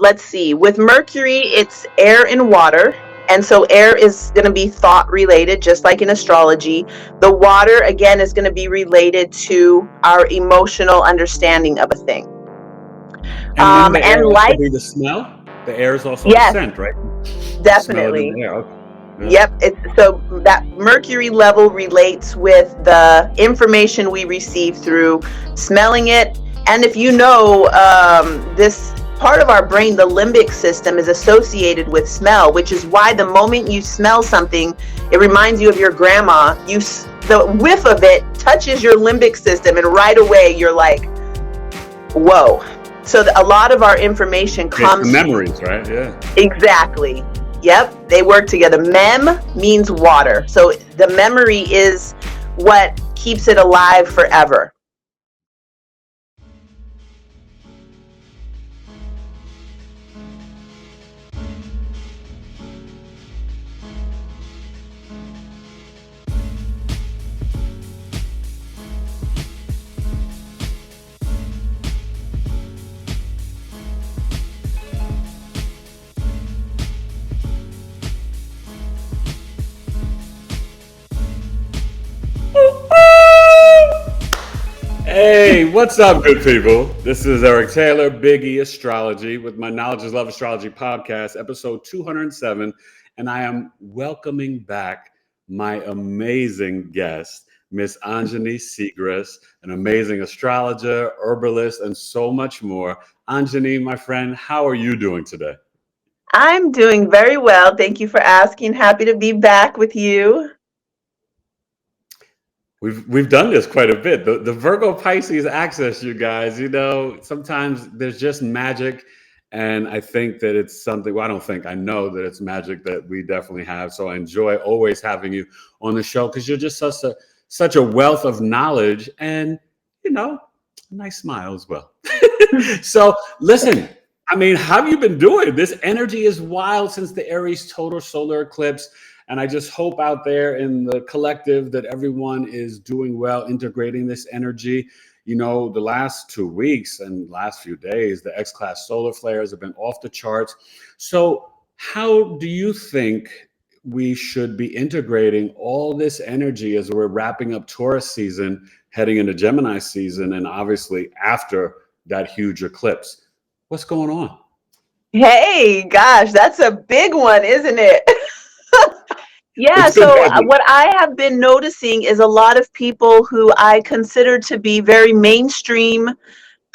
let's see, with Mercury, it's air and water. And so air is going to be thought related, just like in astrology. The water, again, is going to be related to our emotional understanding of a thing. And then the air could be the smell. The air is also the scent, right? Definitely. Smell it in the air. Okay. Yeah. Yep. So that Mercury level relates with the information we receive through smelling it. And if you know, this part of our brain, the limbic system, is associated with smell, which is why the moment you smell something, it reminds you of your grandma. The whiff of it touches your limbic system, and right away you're like, whoa. So a lot of our information comes from memories, right? Yeah. Exactly. Yep. They work together. Mem means water. So the memory is what keeps it alive forever. Hey, what's up, good people? This is Eric Taylor, Biggie Astrology, with my Knowledge is Love Astrology Podcast, episode 207, and I am welcoming back my amazing guest, Miss Anjani Siegrist, an amazing astrologer, herbalist, and so much more. Anjani, my friend, how are you doing today? I'm doing very well. Thank you for asking. Happy to be back with you. We've done this quite a bit. The Virgo Pisces axis, you guys, sometimes there's just magic. And I think that it's something, well, I know that it's magic that we definitely have. So I enjoy always having you on the show because you're just such a wealth of knowledge and, a nice smile as well. So listen, how have you been doing? This energy is wild since the Aries total solar eclipse. And I just hope out there in the collective that everyone is doing well, integrating this energy. The last 2 weeks and last few days, the X-class solar flares have been off the charts. So how do you think we should be integrating all this energy as we're wrapping up Taurus season, heading into Gemini season, and obviously after that huge eclipse? What's going on? Hey, gosh, that's a big one, isn't it? Yeah, so what I have been noticing is a lot of people who I consider to be very mainstream,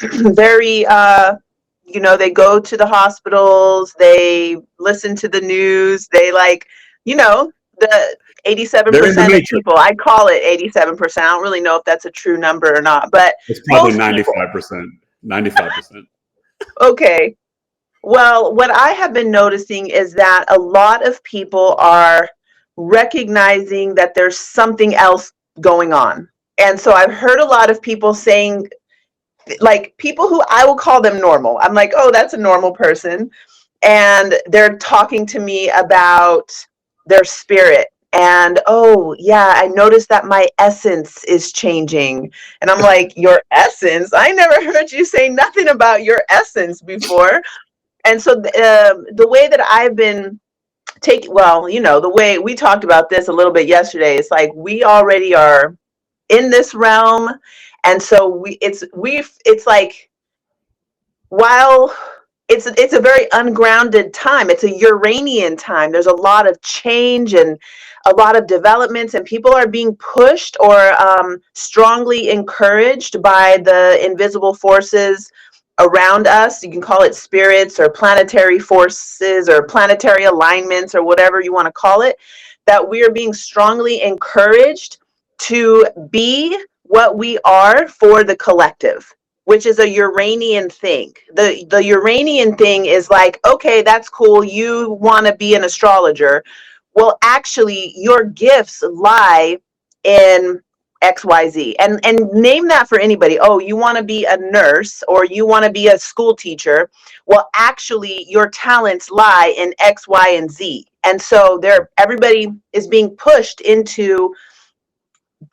very, they go to the hospitals, they listen to the news, they the 87% of people, I call it 87%. I don't really know if that's a true number or not, but it's probably 95%. 95%. Okay. Well, what I have been noticing is that a lot of people are recognizing that there's something else going on. And so I've heard a lot of people saying, like, people who I will call them normal. I'm like, oh, that's a normal person. And they're talking to me about their spirit. And, oh, yeah, I noticed that my essence is changing. And I'm like, your essence? I never heard you say nothing about your essence before. And so the way that I've been the way we talked about this a little bit yesterday, it's like we already are in this realm. And so it's like, while it's a very ungrounded time, it's a Uranian time. There's a lot of change and a lot of developments, and people are being pushed or strongly encouraged by the invisible forces around us. You can call it spirits or planetary forces or planetary alignments or whatever you want to call it, that we are being strongly encouraged to be what we are for the collective, which is a Uranian thing. The Uranian thing is like, okay, that's cool. You want to be an astrologer. Well, actually, your gifts lie in XYZ, and name that for anybody. Oh, you want to be a nurse or you want to be a school teacher. Well, actually, your talents lie in X, Y, and Z. And so everybody is being pushed into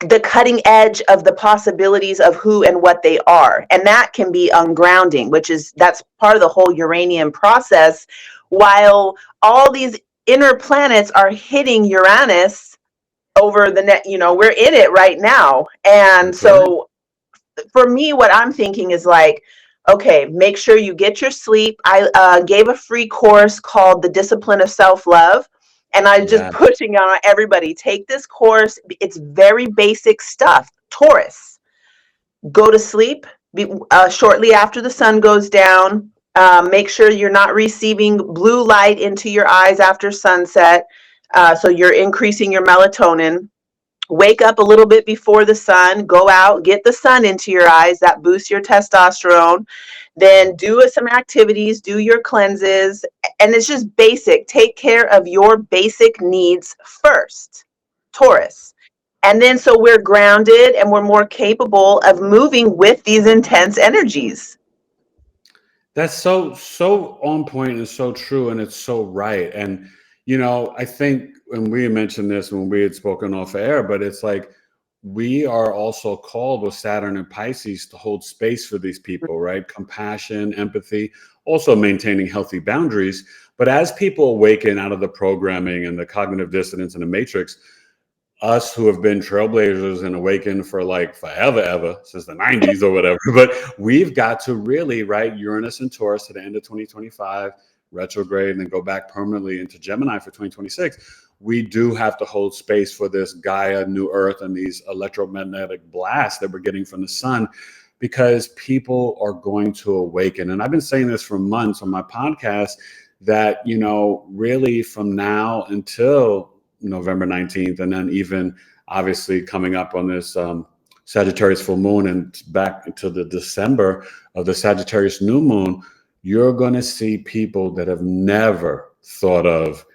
the cutting edge of the possibilities of who and what they are. And that can be ungrounding, that's part of the whole Uranian process. While all these inner planets are hitting Uranus over the net, we're in it right now. And That's right. so for me, what I'm thinking is like, okay, make sure you get your sleep. I gave a free course called The Discipline of Self-Love. And I'm just Yeah. pushing on everybody, take this course. It's very basic stuff. Taurus, go to sleep shortly after the sun goes down. Make sure you're not receiving blue light into your eyes after sunset. So you're increasing your melatonin. Wake up a little bit before the sun, go out, get the sun into your eyes. That boosts your testosterone. Then do some activities, do your cleanses. And it's just basic. Take care of your basic needs first, Taurus. And then so we're grounded and we're more capable of moving with these intense energies. That's so on point and so true, and it's so right. And I think, and we mentioned this when we had spoken off air, but it's like we are also called with Saturn and Pisces to hold space for these people, right? Compassion, empathy, also maintaining healthy boundaries. But as people awaken out of the programming and the cognitive dissonance and the matrix, us who have been trailblazers and awakened for like forever, ever since the 90s or whatever, but we've got to really, right, Uranus and Taurus to the end of 2025, retrograde, and then go back permanently into Gemini for 2026. We do have to hold space for this Gaia, New Earth, and these electromagnetic blasts that we're getting from the sun, because people are going to awaken. And I've been saying this for months on my podcast that, really from now until November 19th, and then even obviously coming up on this Sagittarius full moon and back into the December of the Sagittarius new moon, you're going to see people that have never thought of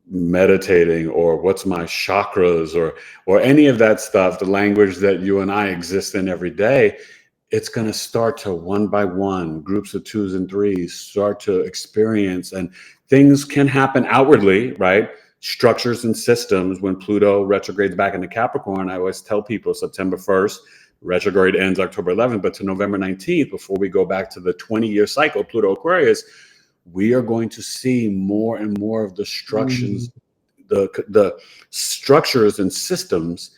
meditating or what's my chakras or any of that stuff, the language that you and I exist in every day. It's going to start to, one by one, groups of twos and threes, start to experience, and things can happen outwardly, right? Structures and systems. When Pluto retrogrades back into Capricorn, I always tell people September 1st, retrograde ends October 11th, but to November 19th, before we go back to the 20-year cycle, Pluto Aquarius, we are going to see more and more of the structures, the structures and systems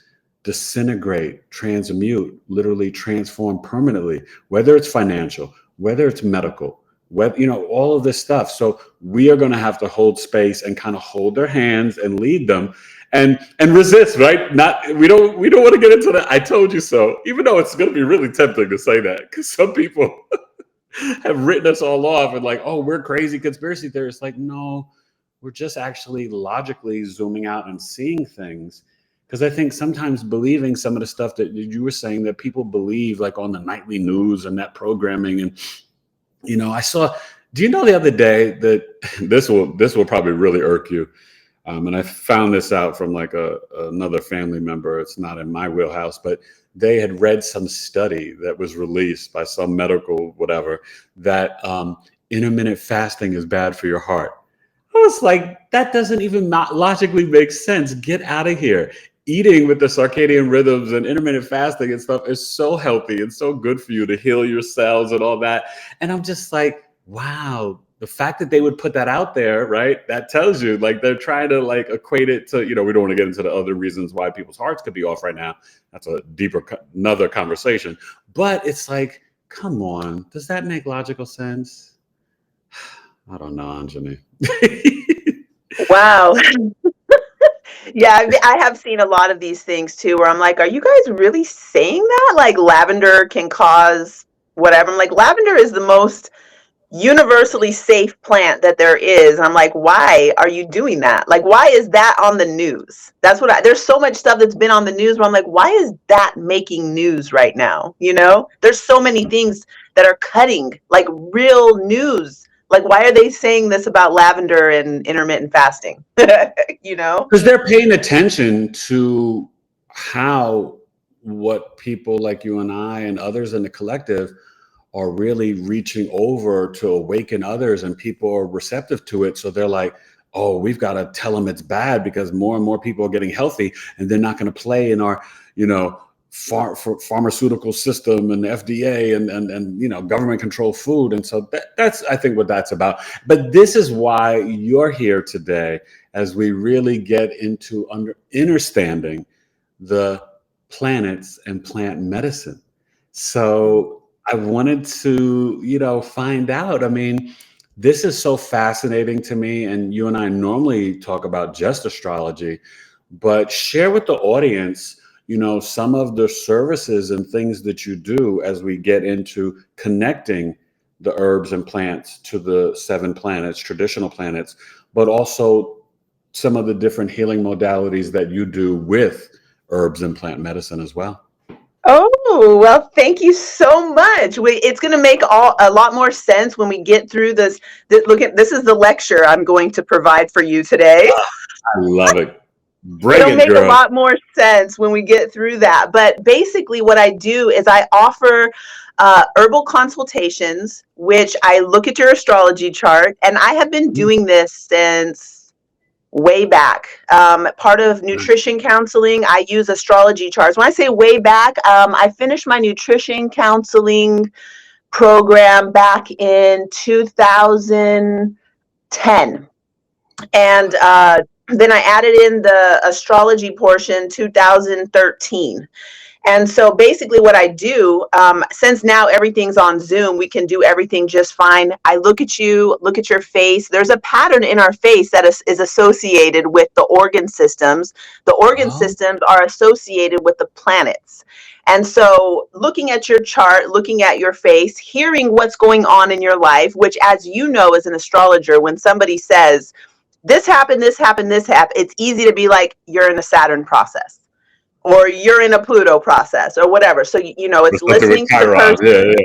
disintegrate, transmute, literally transform permanently, whether it's financial, whether it's medical, all of this stuff. So we are going to have to hold space and kind of hold their hands and lead them and resist, right? We don't want to get into that I told you so, even though it's going to be really tempting to say that, because some people have written us all off and like, oh, we're crazy conspiracy theorists. Like, no, we're just actually logically zooming out and seeing things. Because I think sometimes believing some of the stuff that you were saying that people believe, like on the nightly news and that programming. And, I saw, do you know the other day that this will probably really irk you. And I found this out from like another family member. It's not in my wheelhouse, but they had read some study that was released by some medical whatever that intermittent fasting is bad for your heart. I was like, that doesn't even not logically make sense. Get out of here. Eating with the circadian rhythms and intermittent fasting and stuff is so healthy and so good for you to heal your cells and all that. And I'm just like, wow, the fact that they would put that out there, right? That tells you like they're trying to like equate it to, we don't want to get into the other reasons why people's hearts could be off right now. That's a deeper, another conversation. But it's like, come on, does that make logical sense? I don't know, Anjani. Wow. Yeah, I have seen a lot of these things too, where I'm like, are you guys really saying that? Like lavender can cause whatever. I'm like, lavender is the most universally safe plant that there is. And I'm like, why are you doing that? Like, why is that on the news? There's so much stuff that's been on the news where I'm like, why is that making news right now? There's so many things that are cutting, like real news. Like, why are they saying this about lavender and intermittent fasting? Because they're paying attention to what people like you and I and others in the collective are really reaching over to awaken others, and people are receptive to it. So they're like, oh, we've got to tell them it's bad because more and more people are getting healthy and they're not going to play in our, pharmaceutical system and FDA and government controlled food. And so that's, I think, what that's about. But this is why you're here today, as we really get into understanding the planets and plant medicine. So I wanted to, find out. I mean, this is so fascinating to me. And you and I normally talk about just astrology, but share with the audience, some of the services and things that you do as we get into connecting the herbs and plants to the 7 planets, traditional planets, but also some of the different healing modalities that you do with herbs and plant medicine as well. Oh, well, thank you so much. It's going to make a lot more sense when we get through this. This is the lecture I'm going to provide for you today. I love it. It'll make a lot more sense when we get through that. But basically what I do is I offer herbal consultations, which I look at your astrology chart, and I have been doing this since way back. Part of nutrition counseling, I use astrology charts. When I say way back, I finished my nutrition counseling program back in 2010. And then I added in the astrology portion 2013. And so basically what I do, since now everything's on Zoom, we can do everything just fine. I look at you, look at your face. There's a pattern in our face that is associated with the organ systems. The organ systems are associated with the planets. And so looking at your chart, looking at your face, hearing what's going on in your life, which, as you know, as an astrologer, when somebody says, this happened, this happened, this happened, it's easy to be like, you're in a Saturn process, or you're in a Pluto process, or whatever. So, it's listening to the person.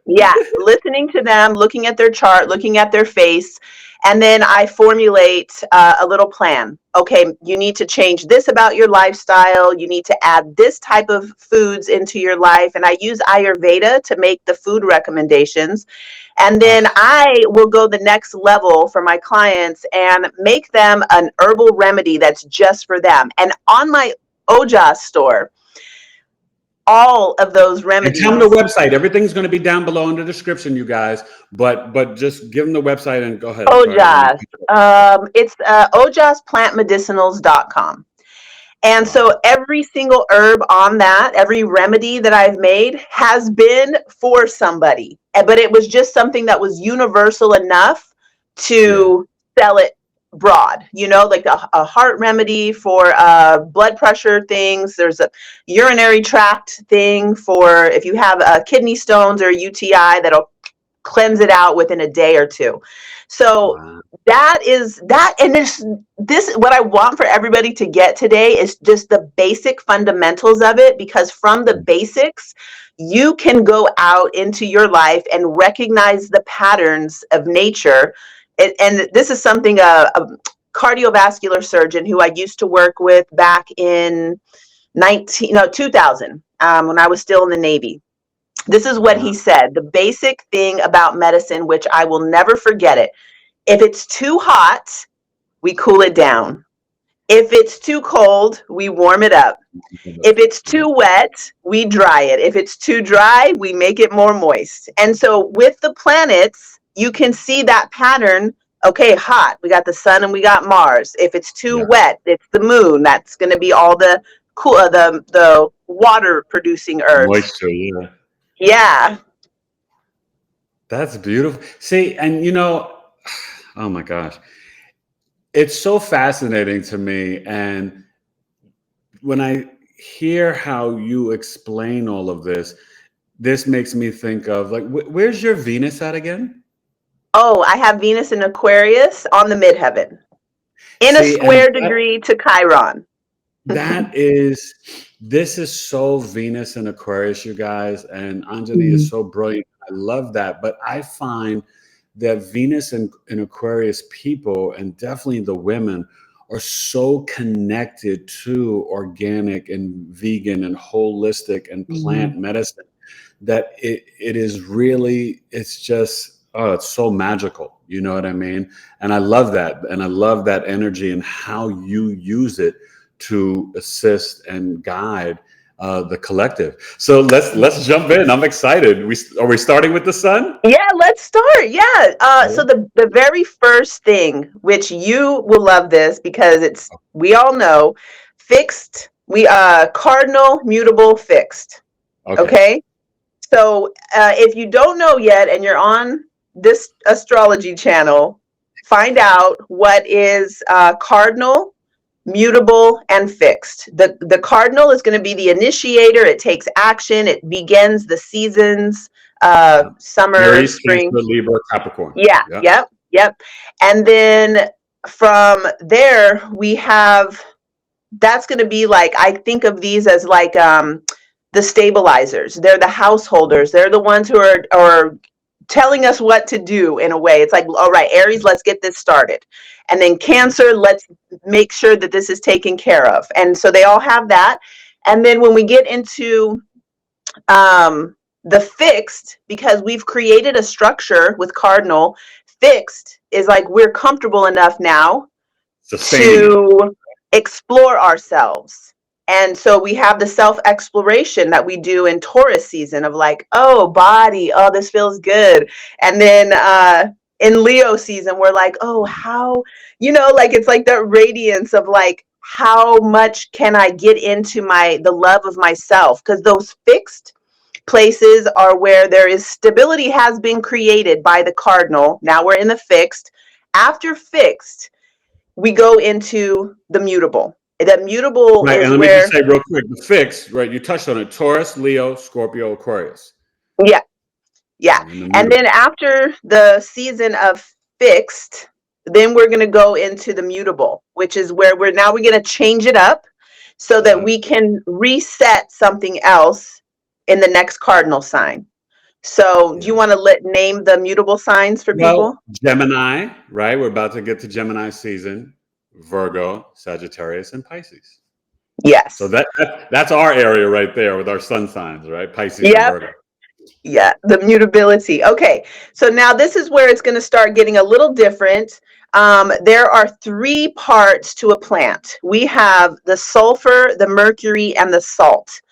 Yeah, listening to them, looking at their chart, looking at their face. And then I formulate a little plan. Okay, you need to change this about your lifestyle. You need to add this type of foods into your life. And I use Ayurveda to make the food recommendations. And then I will go the next level for my clients and make them an herbal remedy that's just for them. And on my Ojas store, all of those remedies. And tell them the website. Everything's going to be down below in the description, you guys. But just give them the website and go ahead. Ojas. It's ojasplantmedicinals.com. And so every single herb on that, every remedy that I've made has been for somebody. But it was just something that was universal enough to sell it broad, like a heart remedy for blood pressure things. There's a urinary tract thing for if you have kidney stones or UTI, that'll cleanse it out within a day or two. So that is that. And this what I want for everybody to get today is just the basic fundamentals of it, because from the basics, you can go out into your life and recognize the patterns of nature. And this is something a cardiovascular surgeon who I used to work with back in 2000, when I was still in the Navy. This is what he said. The basic thing about medicine, which I will never forget it. If it's too hot, we cool it down. If it's too cold, we warm it up. If it's too wet, we dry it. If it's too dry, we make it more moist. And so with the planets, you can see that pattern. Okay, hot, we got the sun and we got Mars. If it's too wet, it's the moon. That's going to be all the cool, the water producing herbs. Moisture, yeah. That's beautiful. See, and oh my gosh, it's so fascinating to me. And when I hear how you explain all of this makes me think of like, where's your Venus at again? Oh, I have Venus in Aquarius on the midheaven in a square degree to Chiron. This is so Venus in Aquarius, you guys. And Anjani is so brilliant. I love that. But I find that Venus in Aquarius people, and definitely the women, are so connected to organic and vegan and holistic and plant medicine that it is really, it's just, oh, it's so magical. You know what I mean? And I love that. And I love that energy and how you use it to assist and guide the collective. So let's jump in. I'm excited. Are we starting with the sun? Yeah, let's start. Yeah. So the very first thing, which you will love this because we all know, fixed, cardinal, mutable, fixed. Okay. So if you don't know yet and you're on this astrology channel, find out what is cardinal, mutable, and fixed. The cardinal is going to be the initiator. It takes action. It begins the seasons, summer, Aries, spring. Cancer, Libra, Capricorn. Yeah. Yep. And then from there, that's going to be like, I think of these as like the stabilizers. They're the householders. They're the ones who are telling us what to do in a way. It's like, all right, Aries, let's get this started. And then Cancer, let's make sure that this is taken care of. And so they all have that. And then when we get into the fixed, because we've created a structure with cardinal, fixed is like we're comfortable enough now to explore ourselves. And so we have the self-exploration that we do in Taurus season of like, oh, body, oh, this feels good. And then in Leo season, we're like, oh, how, like it's like that radiance of like, how much can I get into the love of myself? Because those fixed places are where there is stability has been created by the cardinal. Now we're in the fixed. After fixed, we go into the mutable. That mutable right, is and let where... me just say real quick, the fixed, right? You touched on it: Taurus, Leo, Scorpio, Aquarius. Yeah. And then after the season of fixed, then we're going to go into the mutable, which is where we're going to change it up so that we can reset something else in the next cardinal sign. So do you want to name the mutable signs for people? Gemini, right? We're about to get to Gemini season. Virgo, Sagittarius, and Pisces. Yes. So that's our area right there with our sun signs, right? Pisces and Virgo. Yeah, the mutability. Okay, so now this is where it's going to start getting a little different. There are 3 parts to a plant. We have the sulfur, the mercury, and the salt.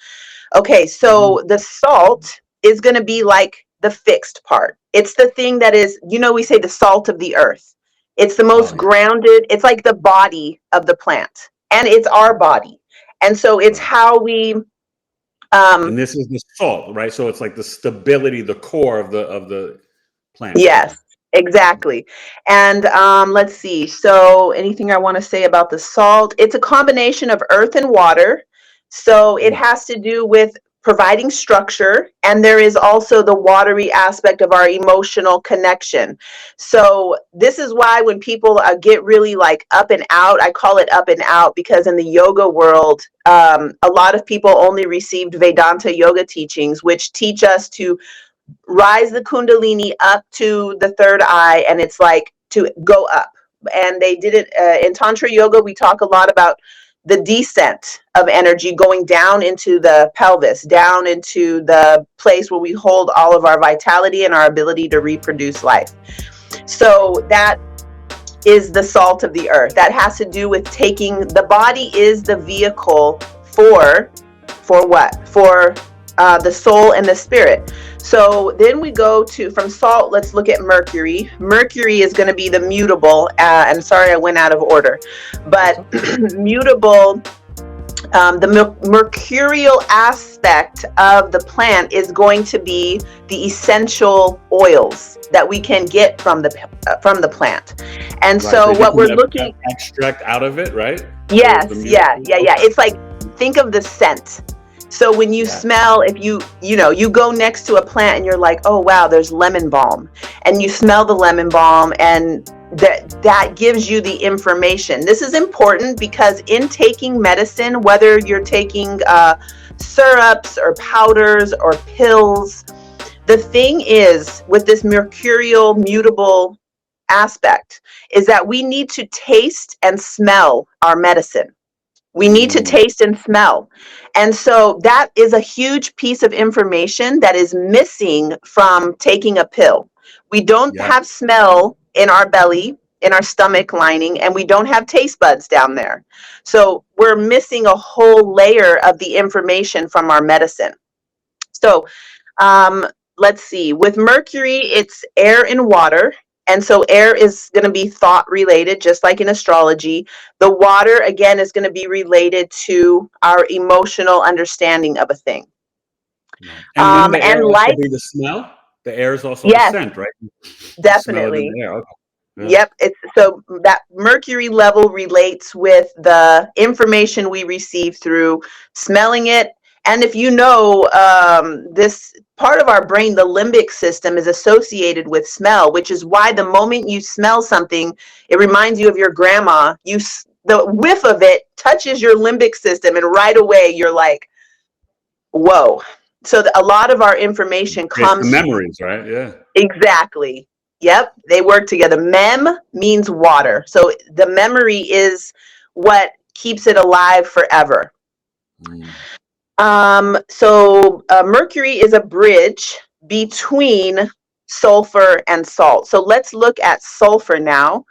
Okay, so the salt is going to be like the fixed part. It's the thing that is, we say the salt of the earth. It's the most grounded. It's like the body of the plant, and it's our body. And so it's how we... and this is the salt, right? So it's like the stability, the core of the plant. Yes, exactly. And let's see. So anything I want to say about the salt? It's a combination of earth and water. So it has to do with providing structure, and there is also the watery aspect of our emotional connection. So this is why when people get really like up and out, I call it up and out, because in the yoga world, a lot of people only received Vedanta yoga teachings, which teach us to rise the kundalini up to the third eye, and it's like to go up. And they did it in Tantra yoga. We talk a lot about the descent of energy going down into the pelvis, down into the place where we hold all of our vitality and our ability to reproduce life. So that is the salt of the earth. That has to do with the body is the vehicle for what? For the soul and the spirit. So then we go from salt, let's look at Mercury. Mercury is going to be the mutable. I'm sorry, I went out of order. But mutable, the mercurial aspect of the plant is going to be the essential oils that we can get from the plant. And so what we're looking... extract out of it, right? Yes, yeah. It's like, think of the scent. So when you smell, if you go next to a plant and you're like, oh, wow, there's lemon balm, and you smell the lemon balm, and that gives you the information. This is important because in taking medicine, whether you're taking syrups or powders or pills, the thing is with this mercurial mutable aspect is that we need to taste and smell our medicine. We need to taste and smell. And so that is a huge piece of information that is missing from taking a pill. We don't Yeah. have smell in our belly, in our stomach lining, and we don't have taste buds down there. So we're missing a whole layer of the information from our medicine. So um, let's see. With Mercury, it's air and water. And so air is going to be thought related, just like in astrology. The water, again, is going to be related to our emotional understanding of a thing. Right. And wouldn't the air And also light, be the smell? The air is also the yes, scent, right? You smell it in definitely. the air. Okay. Yeah. Yep. It's so that mercury level relates with the information we receive through smelling it. And if you know, this part of our brain, the limbic system, is associated with smell, which is why the moment you smell something, it reminds you of your grandma. The whiff of it touches your limbic system, and right away you're like, whoa. So a lot of our information It's the comes. memories, right? Yeah. Exactly. Yep, they work together. Mem means water. So the memory is what keeps it alive forever. Mm. So Mercury is a bridge between sulfur and salt. So let's look at sulfur now.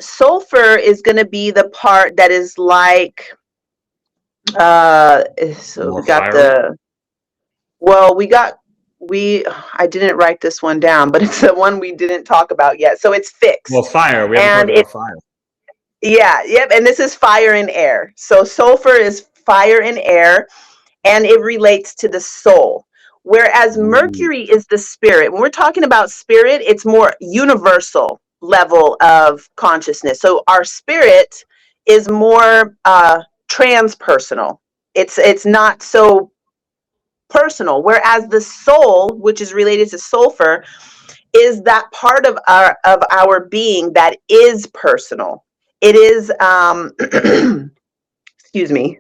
Sulfur is going to be the part that is like, so we More got fiery. well, I didn't write this one down, but it's the one we didn't talk about yet. So it's Well, fixed. fire. We haven't And talked about fire. yeah, yep. And this is fire and air. So sulfur is fire and air, and it relates to the soul. Whereas Mm. Mercury is the spirit. When we're talking about spirit, it's more universal level of consciousness. So our spirit is more transpersonal. It's not so personal. Whereas the soul, which is related to sulfur, is that part of our being that is personal. It is excuse me.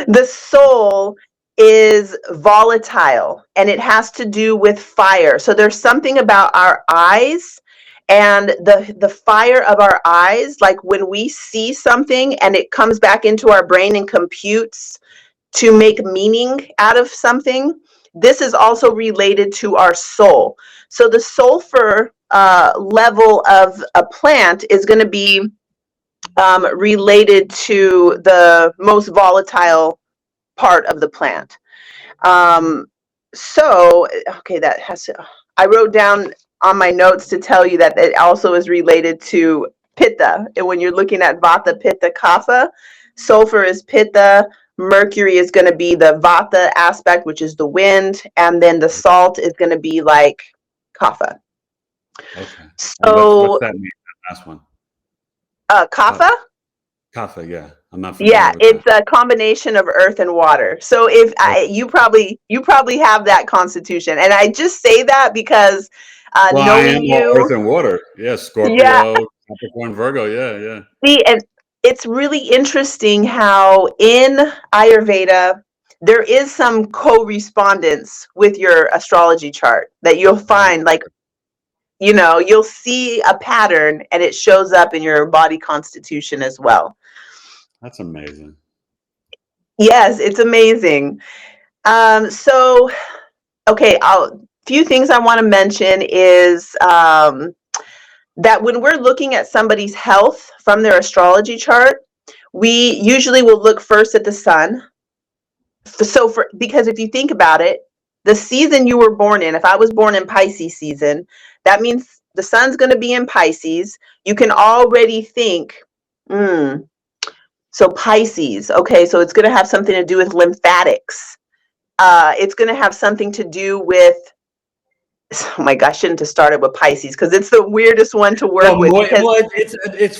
The soul is volatile, and it has to do with fire. So there's something about our eyes and the fire of our eyes, like when we see something and it comes back into our brain and computes to make meaning out of something. This is also related to our soul. So the sulfur level of a plant is going to be related to the most volatile part of the plant. Okay, that has to, I wrote down on my notes to tell you that it also is related to pitta. And when you're looking at vata, pitta, kapha, sulfur is pitta, mercury is going to be the vata aspect, which is the wind, and then the salt is going to be like kapha. Okay. And what's So that mean? That last one. kapha. Kapha. Yeah. I'm not Yeah, familiar with that. it's a combination of earth and water. So Okay. you probably have that constitution, and I just say that because Well, I knowing am all earth you, and water. Yeah. yeah. Scorpio, Capricorn, Virgo. Yeah. Yeah. See, and it's really interesting how in Ayurveda there is some correspondence with your astrology chart that you'll Oh, find, like, you'll see a pattern and it shows up in your body constitution as well. that's amazing. Yes, it's amazing. So okay, few things I want to mention is that when we're looking at somebody's health from their astrology chart, we usually will look first at the sun. Because if you think about it, the season you were born in, if I was born in Pisces season, that means the sun's going to be in Pisces. You can already think, so Pisces, okay, so it's going to have something to do with lymphatics. It's going to have something to do with, oh my gosh, I shouldn't have started with Pisces because it's the weirdest one to work with because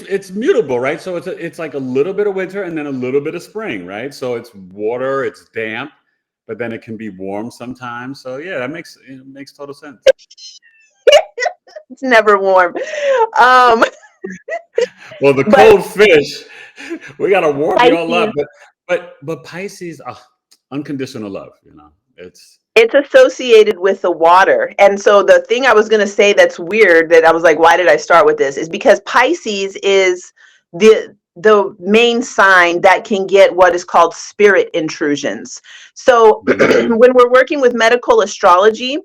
It's mutable, right? So it's like a little bit of winter and then a little bit of spring, right? So it's water, it's damp, but then it can be warm sometimes. So yeah, it makes total sense. it's never warm. Um, Well, the but cold fish, we gotta warm y'all Pisces, up, but Pisces, unconditional love. it's associated with the water. And so the thing I was going to say that's weird, that I was like, why did I start with this, is because Pisces is the main sign that can get what is called spirit intrusions. So Mm. when we're working with medical astrology,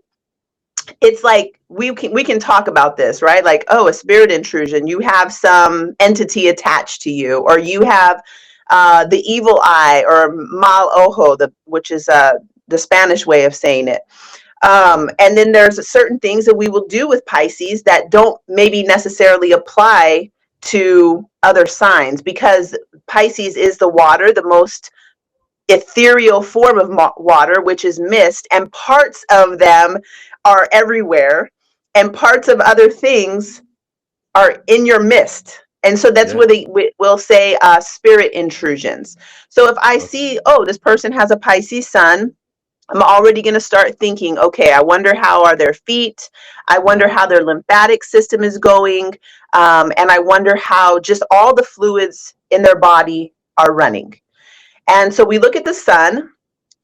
it's like we can talk about this, right? Like, oh, a spirit intrusion. You have some entity attached to you, or you have the evil eye, or mal ojo, which is the Spanish way of saying it. And then there's certain things that we will do with Pisces that don't maybe necessarily apply to other signs, because Pisces is the water, the most ethereal form of water, which is mist, and parts of them are everywhere, and parts of other things are in your mist. And so that's Yeah. where we'll say spirit intrusions. So if I see, oh, this person has a Pisces sun, I'm already going to start thinking, okay, I wonder how are their feet. I wonder how their lymphatic system is going. And I wonder how just all the fluids in their body are running. And so we look at the sun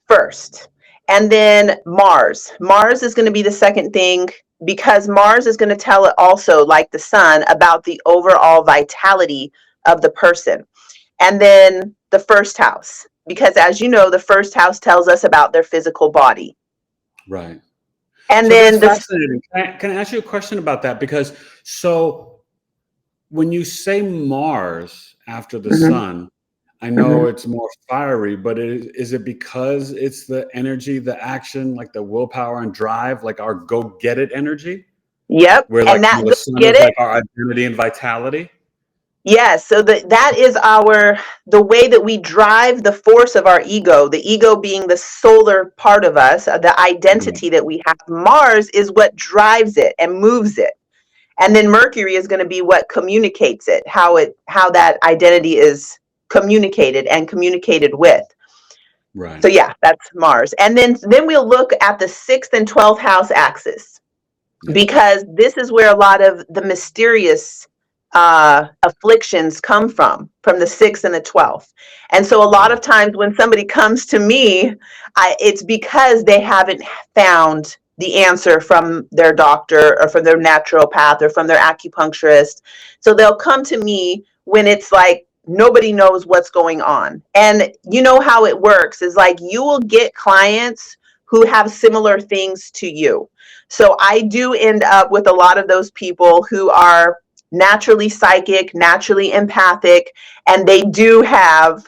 first, and then Mars. Mars is going to be the second thing, because Mars is going to tell it also, like the sun, about the overall vitality of the person. And then the first house, because as you know, the first house tells us about their physical body. Right. And So then that's fascinating. Can I ask you a question about that? Because so when you say Mars after the sun, I know it's more fiery, but is it because it's the energy, the action, like the willpower and drive, like our go get it energy? Yep. Where like And that, the sun get is it? like our identity and vitality? Yes. So that is the way that we drive the force of our ego, the ego being the solar part of us, the identity that we have. Mars is what drives it and moves it. And then Mercury is going to be what communicates it, how that identity is communicated and communicated with. Right. So yeah, that's Mars. And then we'll look at the 6th and 12th house axis, because this is where a lot of the mysterious afflictions come from the 6th and the 12th. And so a lot of times when somebody comes to me, it's because they haven't found the answer from their doctor, or from their naturopath, or from their acupuncturist. So they'll come to me when it's like nobody knows what's going on. And you know how it works is like you will get clients who have similar things to you. So I do end up with a lot of those people who are naturally psychic, naturally empathic, and they do have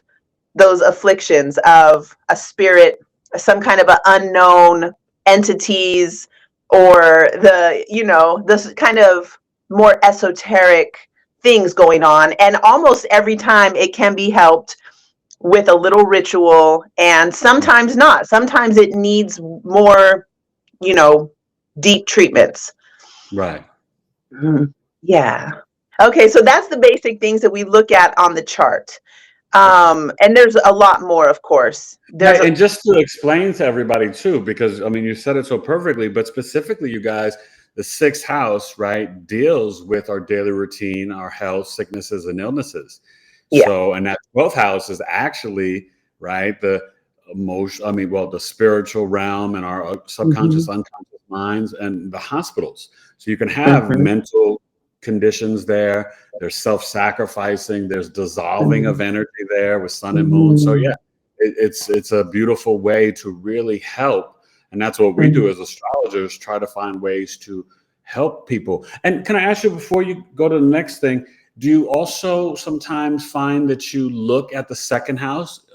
those afflictions of a spirit, some kind of an unknown entities, or this kind of more esoteric things going on. And almost every time it can be helped with a little ritual, and sometimes not. Sometimes it needs more, deep treatments. Right. Yeah. Okay, so that's the basic things that we look at on the chart. And there's a lot more, of course. And just to explain to everybody too, because I mean, you said it so perfectly, but specifically, you guys, the 6th house, right, deals with our daily routine, our health, sicknesses, and illnesses. Yeah. So, and that 12th house is actually, right, the the spiritual realm and our subconscious, unconscious minds, and the hospitals. So you can have mental conditions there. There's self-sacrificing. There's dissolving of energy there with sun and moon. So yeah, it's a beautiful way to really help. And that's what we do as astrologers, try to find ways to help people. And can I ask you, before you go to the next thing, do you also sometimes find that you look at the 2nd house,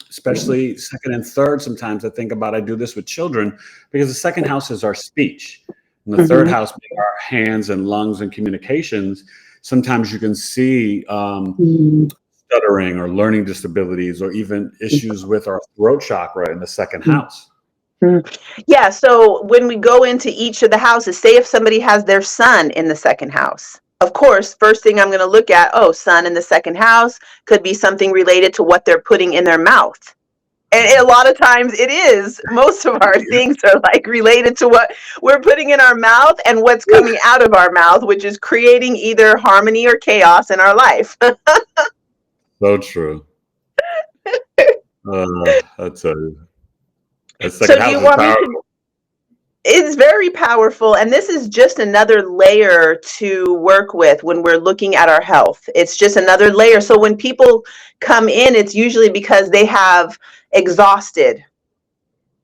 especially 2nd and 3rd? Sometimes I do this with children, because the 2nd house is our speech. And the 3rd house being our hands and lungs and communications. Sometimes you can see stuttering or learning disabilities, or even issues with our throat chakra in the 2nd house. Yeah, so when we go into each of the houses, say if somebody has their sun in the 2nd house, of course, first thing I'm going to look at, sun in the 2nd house could be something related to what they're putting in their mouth. And a lot of times it is. Most of our things are like related to what we're putting in our mouth and what's coming out of our mouth, which is creating either harmony or chaos in our life. So true. That's so do you want me to? It's very powerful. And this is just another layer to work with when we're looking at our health. It's just another layer. So when people come in, it's usually because they have exhausted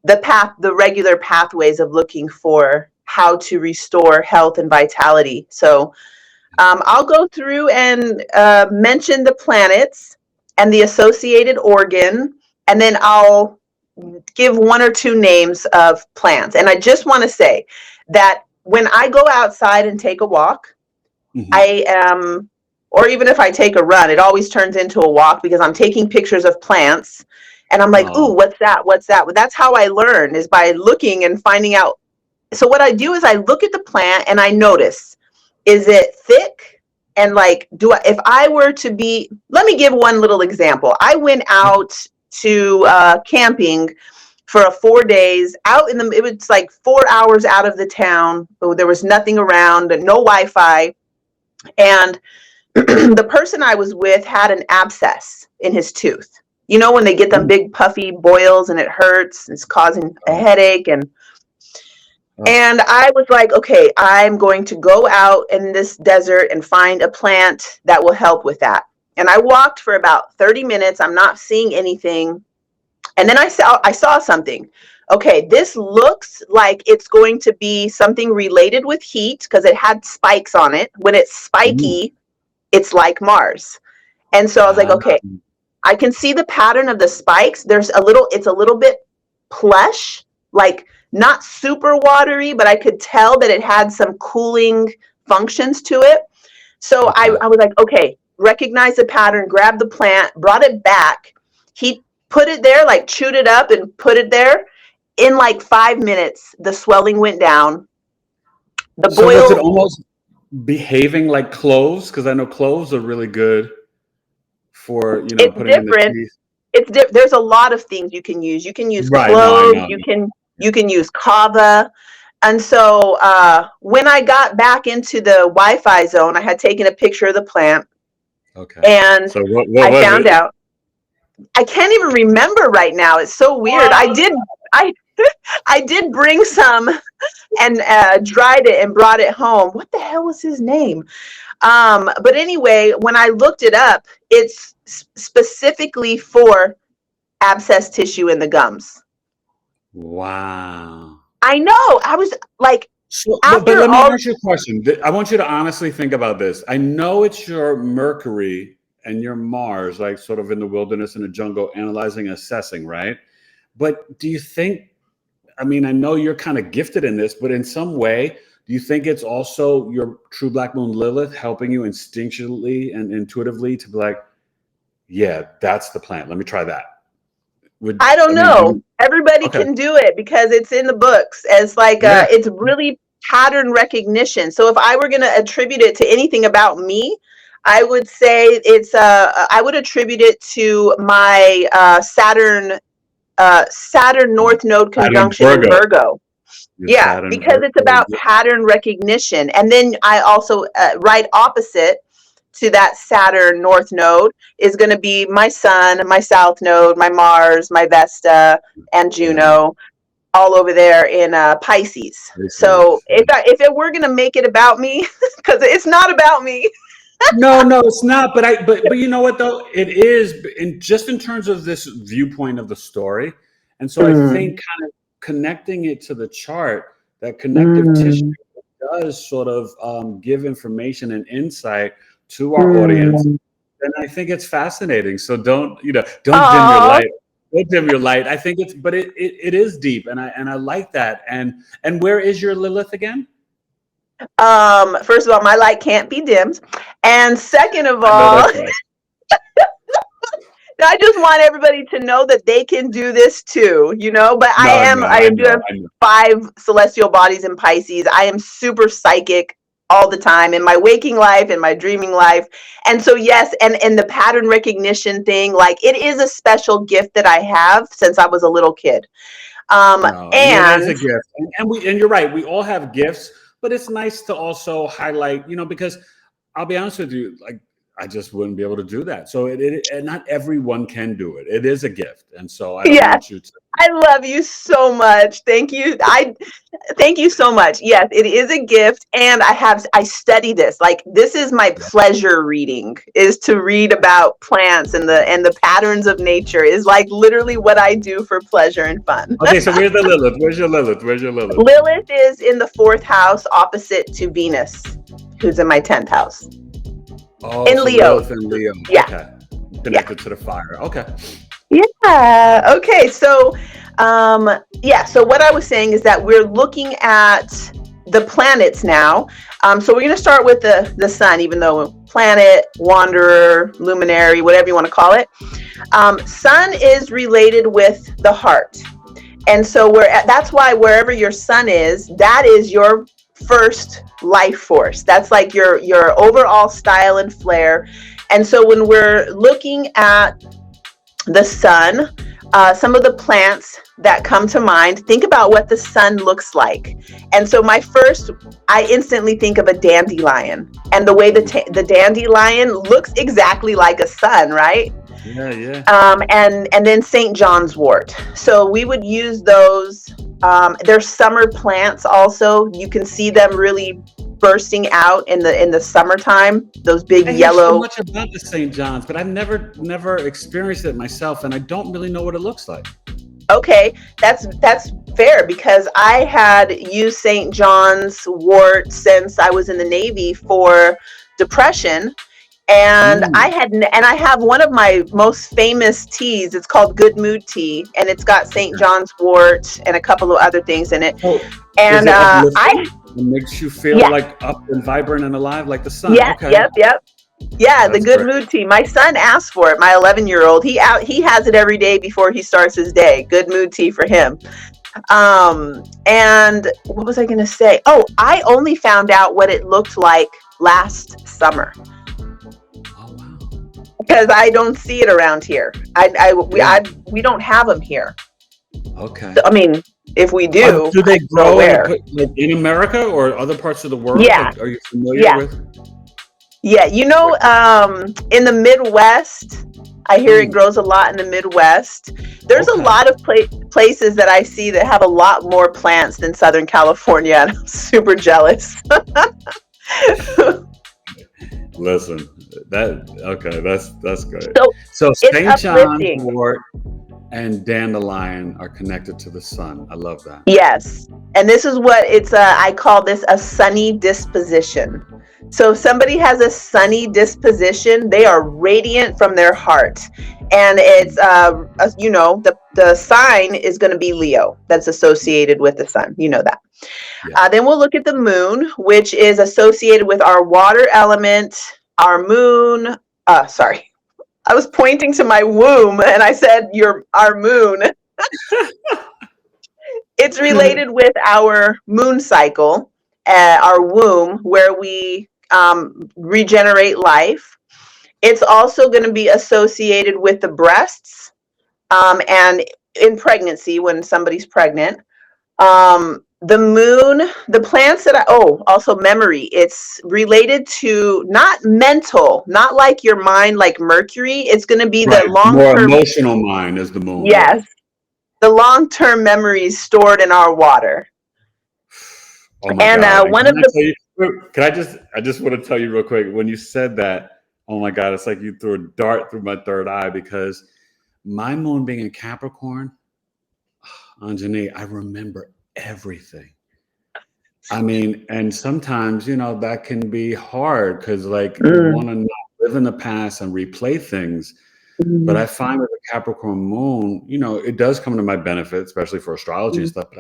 the regular pathways of looking for how to restore health and vitality. So I'll go through and mention the planets and the associated organ, and then I'll give one or two names of plants. And I just want to say that when I go outside and take a walk, I am, or even if I take a run, it always turns into a walk because I'm taking pictures of plants and I'm like, ooh, what's that? What's that? But that's how I learn, is by looking and finding out. So what I do is I look at the plant and I notice, is it thick? And like, if I were to be, let me give one little example. I went out to camping for 4 days out in it was like 4 hours out of the town. There was nothing around, no Wi-Fi. And the person I was with had an abscess in his tooth. You know, when they get them big puffy boils and it hurts, it's causing a headache. And I was like, okay, I'm going to go out in this desert and find a plant that will help with that. And I walked for about 30 minutes. I'm not seeing anything. And then I saw something. Okay, this looks like it's going to be something related with heat because it had spikes on it. When it's spiky, it's like Mars. And so I was like, okay, I can see the pattern of the spikes. It's a little bit plush, like not super watery, but I could tell that it had some cooling functions to it. So I was like, okay, recognize the pattern, grab the plant, brought it back. He put it there, like chewed it up and put it there. In like 5 minutes, the swelling went down. The boil. So was it almost behaving like cloves? Because I know cloves are really good for, putting in the teeth. It's different. There's a lot of things you can use. You can use cloves. No, you can use kava. And so when I got back into the Wi-Fi zone, I had taken a picture of the plant. Okay. And so what I found out. I can't even remember right now. It's so weird. I did bring some and dried it and brought it home. What the hell was his name? But anyway, when I looked it up, it's specifically for abscess tissue in the gums. Wow. I know. I was like, but let me ask you a question. I want you to honestly think about this. I know it's your Mercury and your Mars, like sort of in the wilderness, in the jungle, analyzing, assessing, right? But do you think, I know you're kind of gifted in this, but in some way, do you think it's also your true Black Moon Lilith helping you instinctually and intuitively to be like, yeah, that's the plant. Let me try that. I don't know. Everybody can do it because it's in the books as like, it's really pattern recognition. So if I were going to attribute it to anything about me, I would say I would attribute it to my Saturn North Node conjunction in Virgo. Yeah, because it's about pattern recognition. And then I also, right opposite to that Saturn North Node is going to be my Sun, my South Node, my Mars, my Vesta, and Juno, all over there in Pisces. So if it were going to make it about me, because it's not about me. No, it's not. But you know what though? It is, in terms of this viewpoint of the story. And so I think kind of connecting it to the chart, that connective tissue does sort of give information and insight to our audience. And I think it's fascinating. So don't dim your light. Don't dim your light. I think it is deep, and I like that. And where is your Lilith again? First of all, my light can't be dimmed, and second of all, I just want everybody to know that they can do this too, but I do have 5 celestial bodies in Pisces. I am super psychic all the time in my waking life, in my dreaming life. And so, yes. And the pattern recognition thing, like it is a special gift that I have since I was a little kid. It is a gift. And you're right. We all have gifts. But it's nice to also highlight, because I'll be honest with you, like I just wouldn't be able to do that. So and not everyone can do it. It is a gift. And so I don't Yeah. want you to. I love you so much. Thank you. Thank you so much. Yes, it is a gift. And I study this. Like, this is my pleasure reading, is to read about plants and the patterns of nature is like literally what I do for pleasure and fun. Okay, so where's the Lilith? Where's your Lilith? Where's your Lilith? Lilith is in the 4th house, opposite to Venus, who's in my 10th house. Oh, in so Leo. Lilith and Leo. Yeah. Okay. Connected to the fire. Okay. Yeah. Okay. So, so what I was saying is that we're looking at the planets now. So we're going to start with the sun, even though planet, wanderer, luminary, whatever you want to call it. Sun is related with the heart. And so that's why wherever your sun is, that is your first life force. That's like your overall style and flair. And so when we're looking at the sun, some of the plants that come to mind, think about what the sun looks like. And so I instantly think of a dandelion, and the way the dandelion looks exactly like a sun, right? Yeah. And then St. John's wort. So we would use those. They're summer plants also. You can see them really bursting out in the summertime. Those big yellow. So much about the St. John's, but I've never experienced it myself, and I don't really know what it looks like. Okay, that's fair, because I had used St. John's wort since I was in the Navy for depression. And I have one of my most famous teas. It's called Good Mood Tea, and it's got St. John's wort and a couple of other things in it. Oh, and it makes you feel like up and vibrant and alive, like the sun. Yeah, okay. Yep. Yeah, That's the Good great. Mood Tea. My son asked for it. My 11-year-old. He has it every day before he starts his day. Good Mood Tea for him. And what was I going to say? Oh, I only found out what it looked like last summer. Because I don't see it around here. We don't have them here. Okay. So, I mean, if we do, do they grow in America or other parts of the world? Yeah. Like, are you familiar with? Yeah, in the Midwest, I hear it grows a lot in the Midwest. There's a lot of places that I see that have a lot more plants than Southern California, and I'm super jealous. Listen, that's good. So St. John's wort and dandelion are connected to the sun. I love that. Yes, and this is what I call this a sunny disposition. So if somebody has a sunny disposition, they are radiant from their heart, and it's the sign is going to be Leo. That's associated with the sun. You know that. Yeah. Then we'll look at the moon, which is associated with our water element, our moon. Sorry, I was pointing to my womb and I said our moon. It's related with our moon cycle, our womb, where we regenerate life. It's also going to be associated with the breasts, and in pregnancy, when somebody's pregnant. The moon, the plants also memory. It's related to not mental, not like your mind, like Mercury. It's going to be the long-term. More emotional mind is the moon. Yes. The long-term memories stored in our water. Oh my God. One of the. I just want to tell you real quick. When you said that, oh my God, it's like you threw a dart through my third eye, because my moon being in Capricorn, Anjani, I remember everything. I mean, and sometimes, that can be hard, because you want to not live in the past and replay things. But I find with the Capricorn moon, it does come to my benefit, especially for astrology and stuff. But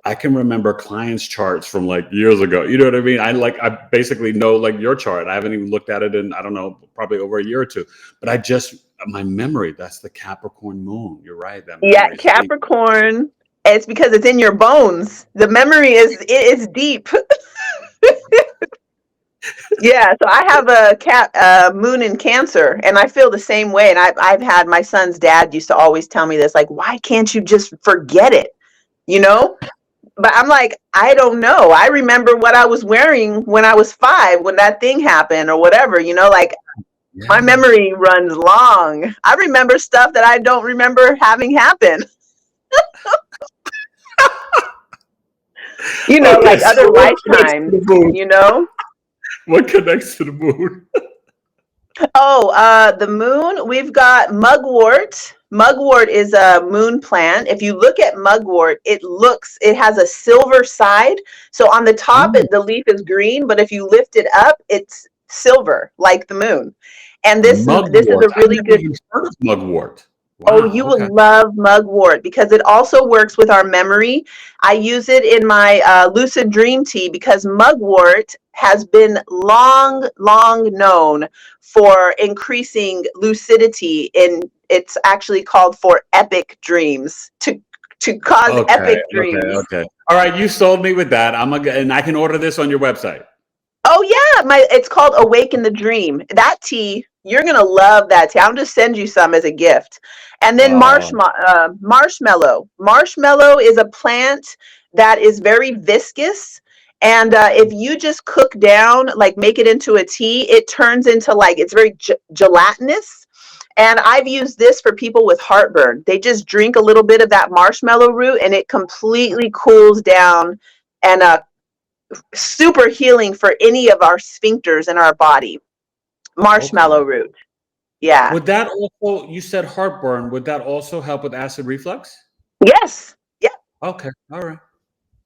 I can remember clients' charts from years ago. You know what I mean? I basically know your chart. I haven't even looked at it in, I don't know, probably over a year or two. But my memory, that's the Capricorn moon. You're right. Capricorn. It's because it's in your bones. The memory is deep. Yeah, so I have a moon in Cancer, and I feel the same way. And I've had my son's dad used to always tell me this, why can't you just forget it? But I'm like, I don't know. I remember what I was wearing when I was 5, when that thing happened or whatever, like my Yeah. memory runs long. I remember stuff that I don't remember having happen, Okay, like so other what connects to lifetimes, the moon? you know? What connects to the moon? Oh, the moon, we've got mugwort. Mugwort is a moon plant. If you look at mugwort, it has a silver side. So on the top, Oh, the leaf is green, but if you lift it up, it's silver, like the moon. And this is mugwort. a I've really never good. even heard of mugwort. Oh, Wow. you Okay. will love mugwort because it also works with our memory. I use it in my lucid dream tea because mugwort has been long known for increasing lucidity in. It's actually called for epic dreams, to cause Okay. epic Okay. dreams. Okay. All right. You sold me with that. And I can order this on your website. Oh yeah, it's called Awaken the Dream. That tea, you're gonna love that tea. I'll just send you some as a gift. And then Oh, marshmallow. Marshmallow is a plant that is very viscous. And if you just cook down, like make it into a tea, it turns into like it's very gelatinous. And I've used this for people with heartburn. They just drink a little bit of that marshmallow root, and it completely cools down and super healing for any of our sphincters in our body. Marshmallow okay. root. Yeah. Would that also, you said heartburn, would that also help with acid reflux? Yes. Yeah. Okay. All right.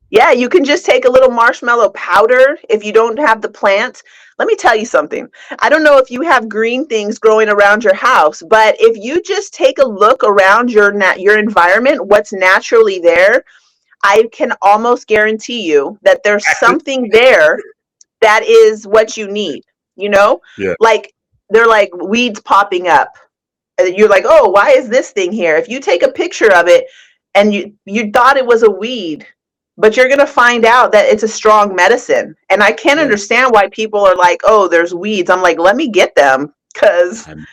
Yeah. You can just take a little marshmallow powder if you don't have the plant. Let me tell you something. I don't know if you have green things growing around your house, but if you just take a look around your environment, what's naturally there, I can almost guarantee you that there's something there that is what you need, you know? Yeah. Like they're like weeds popping up. And you're like, "Oh, why is this thing here?" If you take a picture of it and you thought it was a weed, but you're going to find out that it's a strong medicine. And I can't Yeah. understand why people are like, "Oh, there's weeds." I'm like, "Let me get them cuz I'm-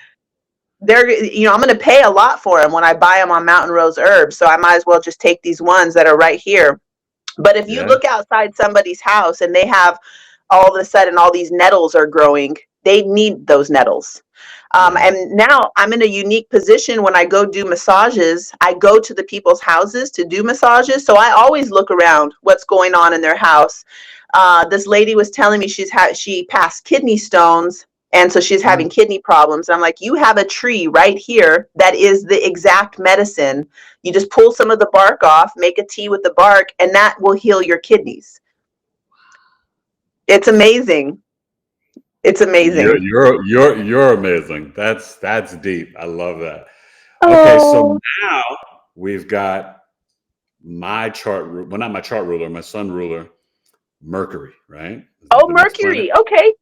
I'm going to pay a lot for them when I buy them on Mountain Rose Herbs, so I might as well just take these ones that are right here." But if you Yeah. look outside somebody's house and they have all of a sudden all these nettles are growing, they need those nettles. Yeah. And now I'm in a unique position when I go do massages. I go to the people's houses to do massages. So I always look around what's going on in their house. This lady was telling me she passed kidney stones. And so she's Mm. having kidney problems. I'm like, you have a tree right here that is the exact medicine. You just pull some of the bark off, make a tea with the bark, and that will heal your kidneys. It's amazing. It's You're amazing. you're you're amazing. That's deep. I love that. Okay, so Oh, now we've got my well, not my chart ruler, my sun ruler, Mercury, right? Is that oh, the next planet? Mercury. Okay.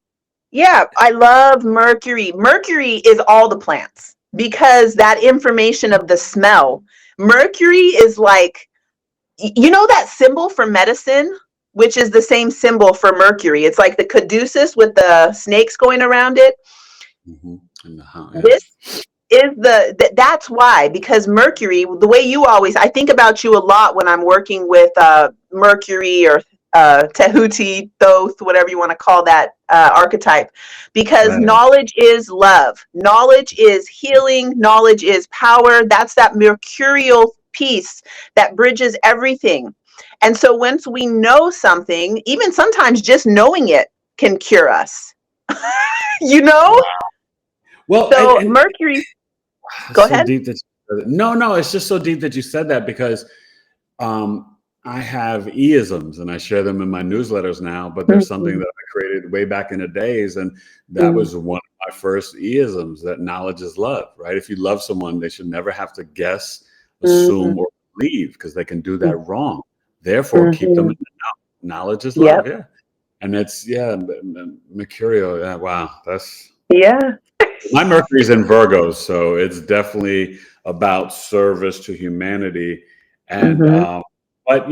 Yeah, I love Mercury. Mercury is all the plants because that information of the smell. Mercury is like, that symbol for medicine, which is the same symbol for Mercury. It's like the caduceus with the snakes going around it. Hmm. Yeah. This is that's why, because Mercury, the way you always, I think about you a lot when I'm working with Mercury or Tehuti, Thoth, whatever you want to call that archetype, because Right. knowledge is love, knowledge is healing, knowledge is power. That's that mercurial piece that bridges everything. And so once we know something, even sometimes just knowing it can cure us. you know Wow. Well, so Mercury. it's Go so ahead. deep that no, it's just so deep that you said that because I have isms and I share them in my newsletters now, but there's something Mhm. that I created way back in the days. And that Mhm. was one of my first isms, that knowledge is love, right? If you love someone, they should never have to guess, Mhm. assume, or believe because they can do that Mhm. wrong. Therefore, keep them in Mhm. the know. Knowledge is love. Yep. Yeah. And it's, yeah, Mercurial. Yeah. Wow. Yeah. My Mercury's in Virgo. So it's definitely about service to humanity. And, Mhm. but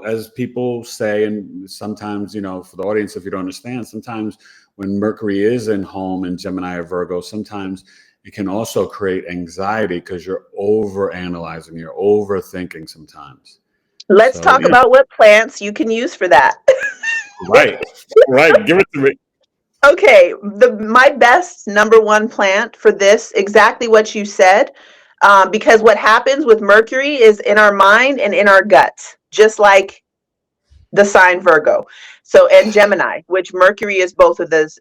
as people say, and sometimes, for the audience, if you don't understand, sometimes when Mercury is in home in Gemini or Virgo, sometimes it can also create anxiety because you're over analyzing, you're overthinking sometimes. Let's So talk yeah, about what plants you can use for that. right, right. Give it to me. Okay, my best number one plant for this, exactly what you said, because what happens with Mercury is in our mind and in our guts, just like the sign Virgo. So, and Gemini, which Mercury is both of those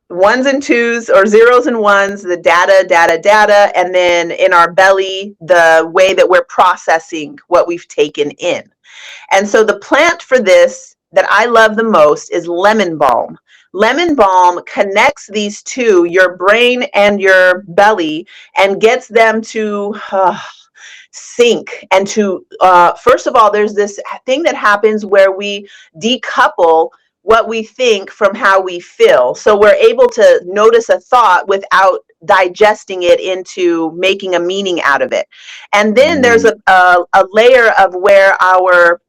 ones and twos or zeros and ones, the data, and then in our belly, the way that we're processing what we've taken in. And so the plant for this that I love the most is lemon balm. Lemon balm connects these two, your brain and your belly, and gets them to sync and to, first of all, there's this thing that happens where we decouple what we think from how we feel. So we're able to notice a thought without digesting it into making a meaning out of it. And then there's Mm, a layer of where our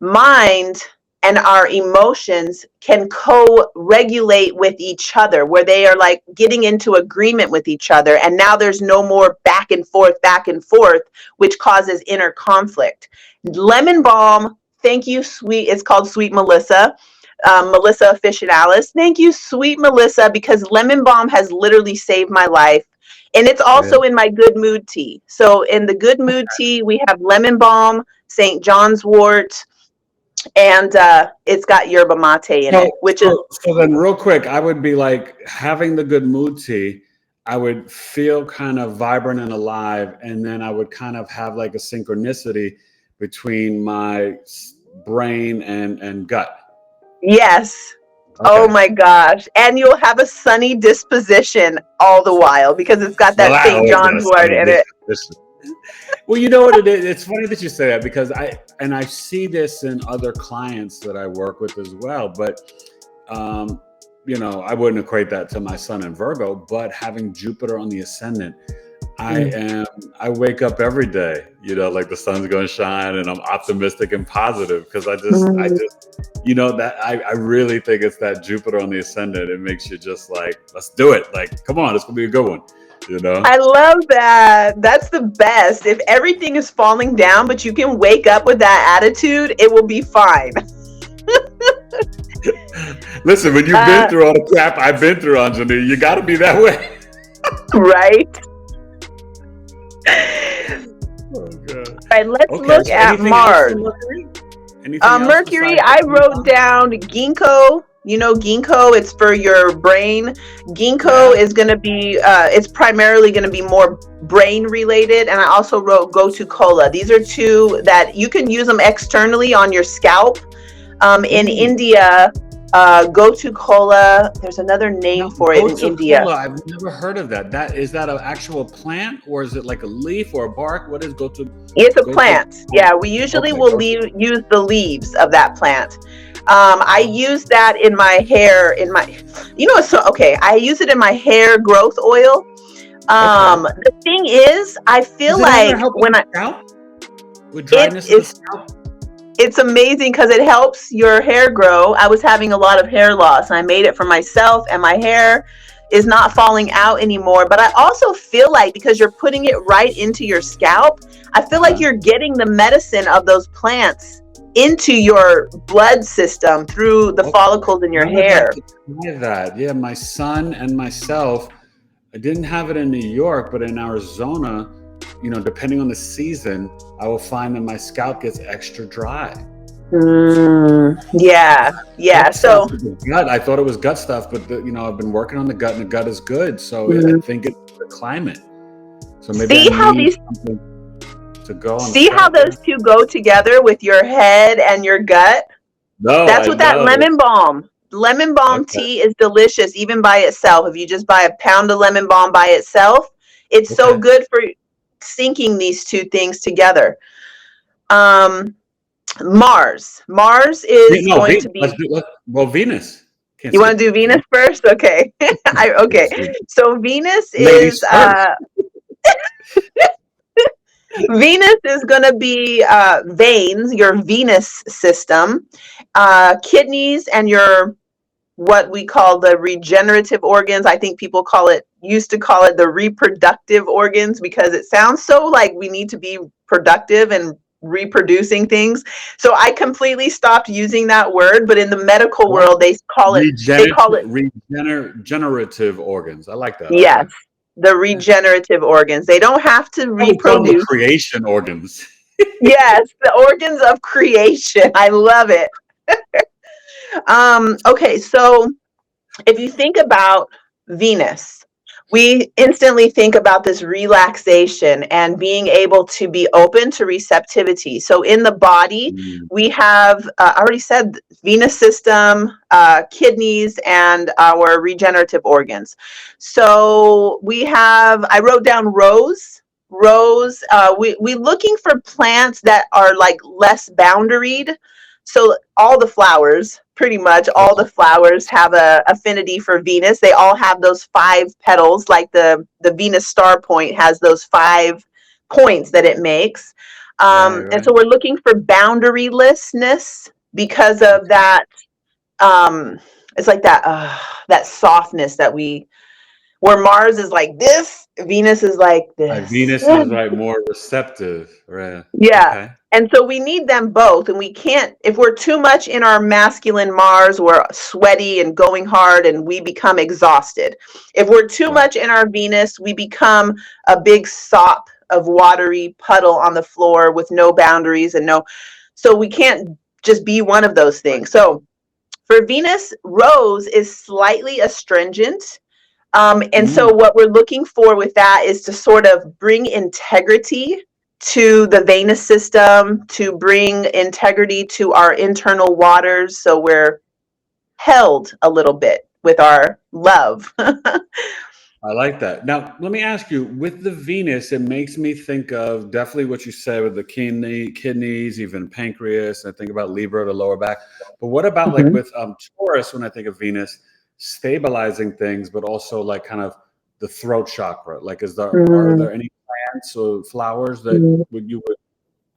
mind and our emotions can co-regulate with each other, where they are like getting into agreement with each other, and now there's no more back and forth, which causes inner conflict. Lemon balm, thank you, sweet, it's called Sweet Melissa, Melissa officinalis, thank you, Sweet Melissa, because lemon balm has literally saved my life. And it's yeah. also in my good mood tea. So in the good mood tea, we have lemon balm, St. John's wort, and it's got yerba mate in So, it, which is, so then, real quick, I would be like having the good mood tea. I would feel kind of vibrant and alive, and then I would kind of have like a synchronicity between my brain and gut. yes. Oh Okay. my gosh. And you'll have a sunny disposition all the while because it's got Well, that I St. always got John's a wort sunny in it. disposition. Well, you know what it is? It's funny that you say that because I see this in other clients that I work with as well. But I wouldn't equate that to my sun in Virgo, but having Jupiter on the ascendant, I wake up every day, like the sun's going to shine and I'm optimistic and positive because Mm. that I really think it's that Jupiter on the ascendant. It makes you just like, let's do it. Like, come on, it's going to be a good one, I love that. That's the best. If everything is falling down, but you can wake up with that attitude, it will be fine. Listen, when you've been through all the crap I've been through, Anjani, you got to be that way. Right? Oh, God. All right, let's Okay, look so at anything else Mars. for Mercury? Anything else Mercury, besides I the wrote down ginkgo. You know, ginkgo, it's for your brain. Ginkgo Yeah. is going to be, it's primarily going to be more brain related. And I also wrote gotu kola. These are two that you can use them externally on your scalp. In India, gotu kola, there's another name Now, for it in gotu India. kola, I've never heard of that. Is that an actual plant or is it like a leaf or a bark? What is gotu? It's a Gotu. plant. Yeah, we usually Okay, will use the leaves of that plant. I use that in my hair, I use it in my hair growth oil. okay. The thing is, I feel Does it ever like help with when the scalp? With dryness of the scalp? it's amazing because it helps your hair grow. I was having a lot of hair loss and I made it for myself and my hair is not falling out anymore. But I also feel like because you're putting it right into your scalp, I feel like you're getting the medicine of those plants into your blood system through the follicles in your I would like hair. to try that. Yeah, my son and myself, I didn't have it in New York, but in Arizona, depending on the season, I will find that my scalp gets extra dry. Yeah. So Gut. I thought it was gut stuff, but I've been working on the gut, and the gut is good. So I think it's the climate. So maybe see I how need these something to go on. see how those two go together with your head and your gut. No, That's I what that know. lemon balm Okay. tea is delicious even by itself. If you just buy a pound of lemon balm by itself, it's so Okay. good for syncing these two things together. Mars is going to be, Venus. Can't you want skip to do Venus Venus. first? Okay. Okay. So Ladies first. Venus is going to be veins, your venous system, kidneys, and your what we call the regenerative organs. I think people used to call it the reproductive organs because it sounds so like we need to be productive and reproducing things. So I completely stopped using that word, but in the medical What? world, they call it, Regenerative organs. I like that. yes, Okay. the Yeah. regenerative organs. They don't have to I would call them the reproduce. creation organs. Yes, the organs of creation. I love it. Okay, so if you think about Venus, we instantly think about this relaxation and being able to be open to receptivity. So in the body, Mm, we have, I already said, Venus system, kidneys, and our regenerative organs. So we have, I wrote down rose. Rose, we looking for plants that are like less boundaried. So all the flowers, pretty much all the okay. flowers have a affinity for Venus. They all have those 5 petals, like the Venus star point has those 5 points that it makes. Right, And right. so we're looking for boundarylessness because of Okay. that. It's like that softness that where Mars is like this, Venus is like Right. this. Venus is right more receptive. Right. Yeah. Okay. And so we need them both. And we can't, if we're too much in our masculine Mars, we're sweaty and going hard and we become exhausted. If we're too Right. much in our Venus, we become a big sop of watery puddle on the floor with no boundaries and no. So we can't just be one of those things. So for Venus, rose is slightly astringent. And so Mm, what we're looking for with that is to sort of bring integrity to the venous system, to bring integrity to our internal waters. So we're held a little bit with our love. I like that. Now, let me ask you, with the Venus, it makes me think of definitely what you said with the kidneys, even pancreas. I think about Libra, the lower back. But what about like Mhm. with Taurus, when I think of Venus, stabilizing things, but also like kind of the throat chakra? Like, are Mm, there any plants or flowers that mm. would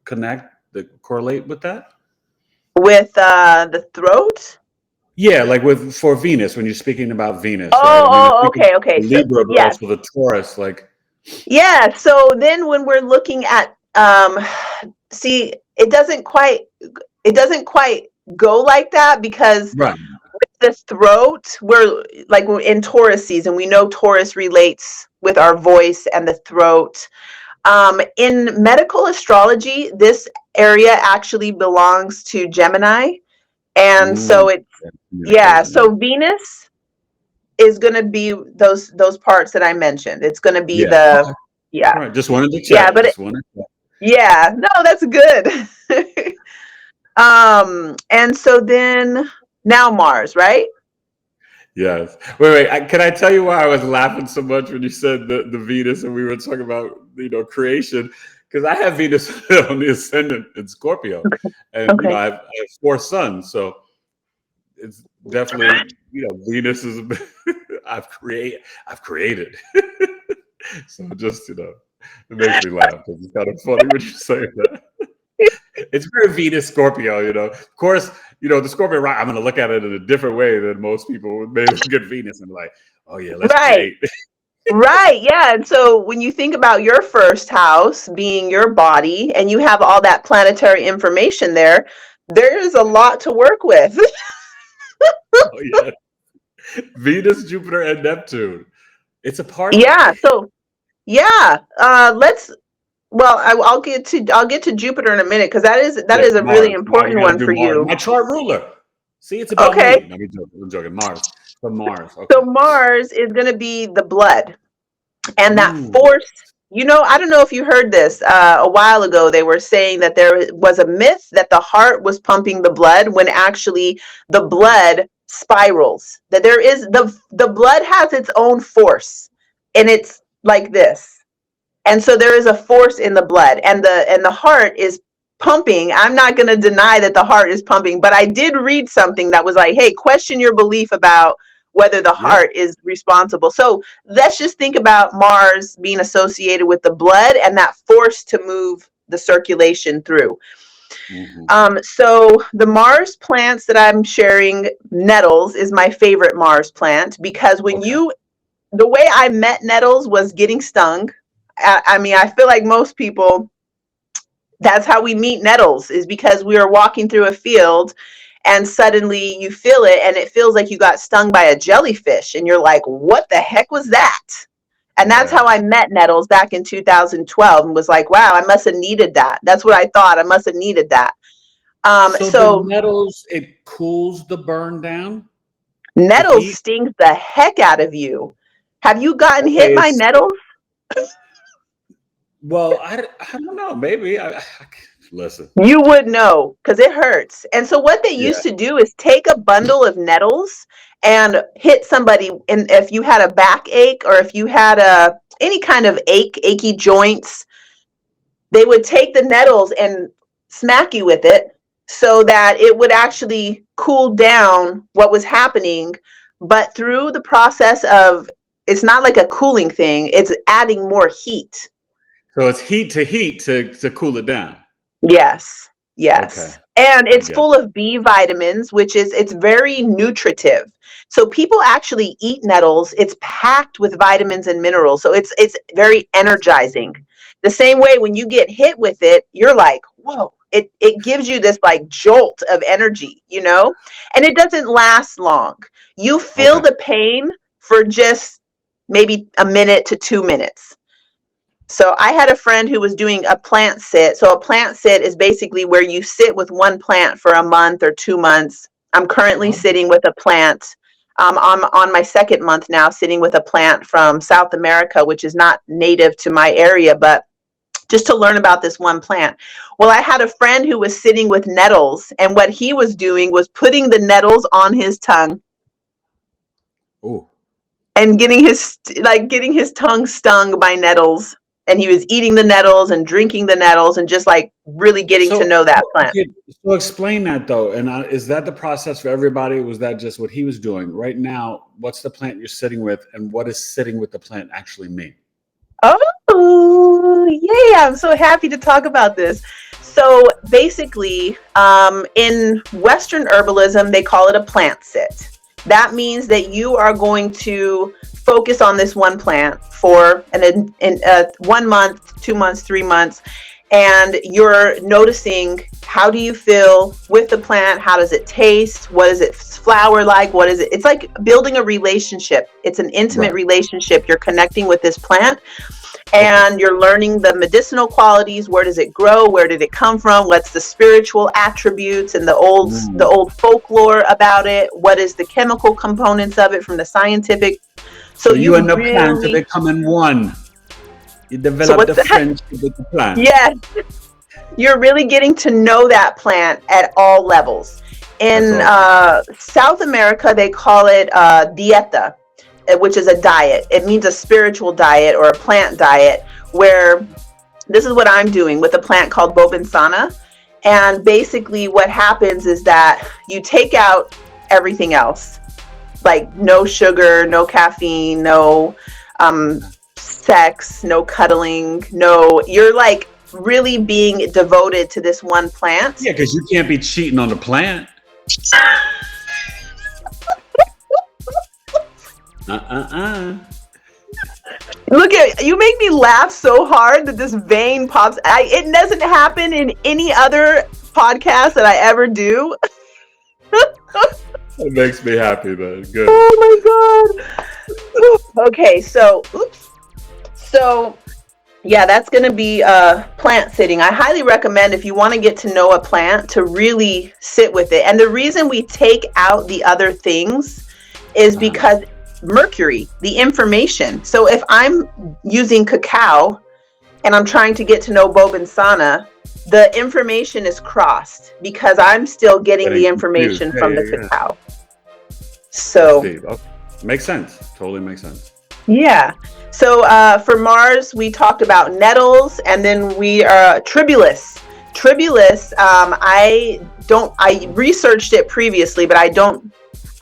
connect that correlate with that? With the throat. Yeah, like with for Venus, when you're speaking about Venus, right? I mean, I Oh, think of okay, okay. So Libra, but yes, also the Taurus, like yeah. So then when we're looking at, see, it doesn't quite go like that because right. the throat, we're in Taurus season, we know Taurus relates with our voice and the throat. In medical astrology, this area actually belongs to Gemini. And Mm, so it's, yeah, yeah, communication, yeah. so Venus is going to be those parts that I mentioned. It's going to be Yeah, okay, yeah, alright, just wanted to yeah, check, but just wanted to check. yeah, no, that's good. And so then now Mars, right? Yes. Wait, can I tell you why I was laughing so much when you said the Venus and we were talking about, creation? Because I have Venus on the ascendant in Scorpio, and, Okay. I have 4 sons, so it's definitely, Venus is a bit I've created. So just, it makes me laugh 'cause it's kind of funny when you say that. It's very Venus Scorpio, Of course, the Scorpio, right? I'm going to look at it in a different way than most people would maybe look at Venus and be like, oh, yeah, let's Right. create. Right. Yeah. And so when you think about your first house being your body and you have all that planetary information there's a lot to work with. Oh, yeah. Venus, Jupiter, and Neptune. It's a party. Yeah. So yeah. I'll get to Jupiter in a minute because that Yeah, is a really Mars. Now we important got to one do for Mars. you. My chart ruler. See, it's about Okay. me. No, I'm joking. Mars. But Mars. So Okay. Mars is going to be the blood. And that Ooh, force, I don't know if you heard this a while ago. They were saying that there was a myth that the heart was pumping the blood when actually the blood spirals, that there is the blood has its own force, and it's like this. And so there is a force in the blood, and the heart is pumping. I'm not going to deny that the heart is pumping, but I did read something that was like, hey, question your belief about whether the yeah. heart is responsible. So let's just think about Mars being associated with the blood and that force to move the circulation through. Hmm. So the Mars plants that I'm sharing, nettles is my favorite Mars plant because Okay. the way I met nettles was getting stung. I mean, I feel like most people That's how we meet nettles, is because we are walking through a field and suddenly you feel it and it feels like you got stung by a jellyfish and you're like, what the heck was that? And that's how I met nettles back in 2012 and was like, wow, I must have needed that. That's what I thought. I must have needed that. So the nettles, it cools the burn down? Nettles stings the heck out of you. Have you gotten hit by nettles? Well, I don't know. Maybe. Listen. You would know because it hurts. And so what they used to do is take a bundle of nettles and hit somebody. And if you had a backache or if you had any kind of achy joints, they would take the nettles and smack you with it so that it would actually cool down what was happening. But through the process of, it's not like a cooling thing, it's adding more heat. So it's heat to cool it down. Yes. Okay. And it's full of B vitamins, which is, it's very nutritive. So people actually eat nettles. It's packed with vitamins and minerals. So it's very energizing. The same way when you get hit with it, you're like, whoa, it gives you this like jolt of energy, you know, and it doesn't last long. You feel the pain for just maybe a minute to 2 minutes. So I had a friend who was doing a plant sit. So a plant sit is basically where you sit with one plant for a month or 2 months. I'm currently sitting with a plant. I'm on my second month now, sitting with a plant from South America, which is not native to my area, but just to learn about this one plant. Well, I had a friend who was sitting with nettles, and what he was doing was putting the nettles on his tongue. Ooh. And getting his tongue stung by nettles. And he was eating the nettles and drinking the nettles and just like really getting to know that plant. So explain that though. And is that the process for everybody? Or was that just what he was doing? Right now, what's the plant you're sitting with, and what does sitting with the plant actually mean? Oh, yeah. I'm so happy to talk about this. So basically, in Western herbalism, they call it a plant sit. That means that you are going to focus on this one plant for 1 month, 2 months, 3 months, and you're noticing, how do you feel with the plant? How does it taste? What is its flower like? What is it? It's like building a relationship. It's an intimate relationship. You're connecting with this plant, and you're learning the medicinal qualities. Where does it grow? Where did it come from? What's the spiritual attributes and the old folklore about it? What is the chemical components of it from the scientific? So you and the plant become in one. You develop the friendship with the plant. Yes. You're really getting to know that plant at all levels. In South America, they call it dieta, which is a diet. It means a spiritual diet or a plant diet, where this is what I'm doing with a plant called bobinsana. And basically what happens is that you take out everything else. Like no sugar, no caffeine, no sex, no cuddling, you're like really being devoted to this one plant. Yeah, because you can't be cheating on the plant. Look at you, make me laugh so hard that this vein pops. It doesn't happen in any other podcast that I ever do. It makes me happy, though. Good. Oh my God. Okay, so yeah, that's going to be plant sitting. I highly recommend, if you want to get to know a plant, to really sit with it. And the reason we take out the other things is because Mercury, the information. So if I'm using cacao and I'm trying to get to know bobinsana, the information is crossed because I'm still getting the information from the cacao. So makes sense. Totally makes sense. Yeah. So for Mars, we talked about nettles, and then we are tribulus. Tribulus, I researched it previously, but I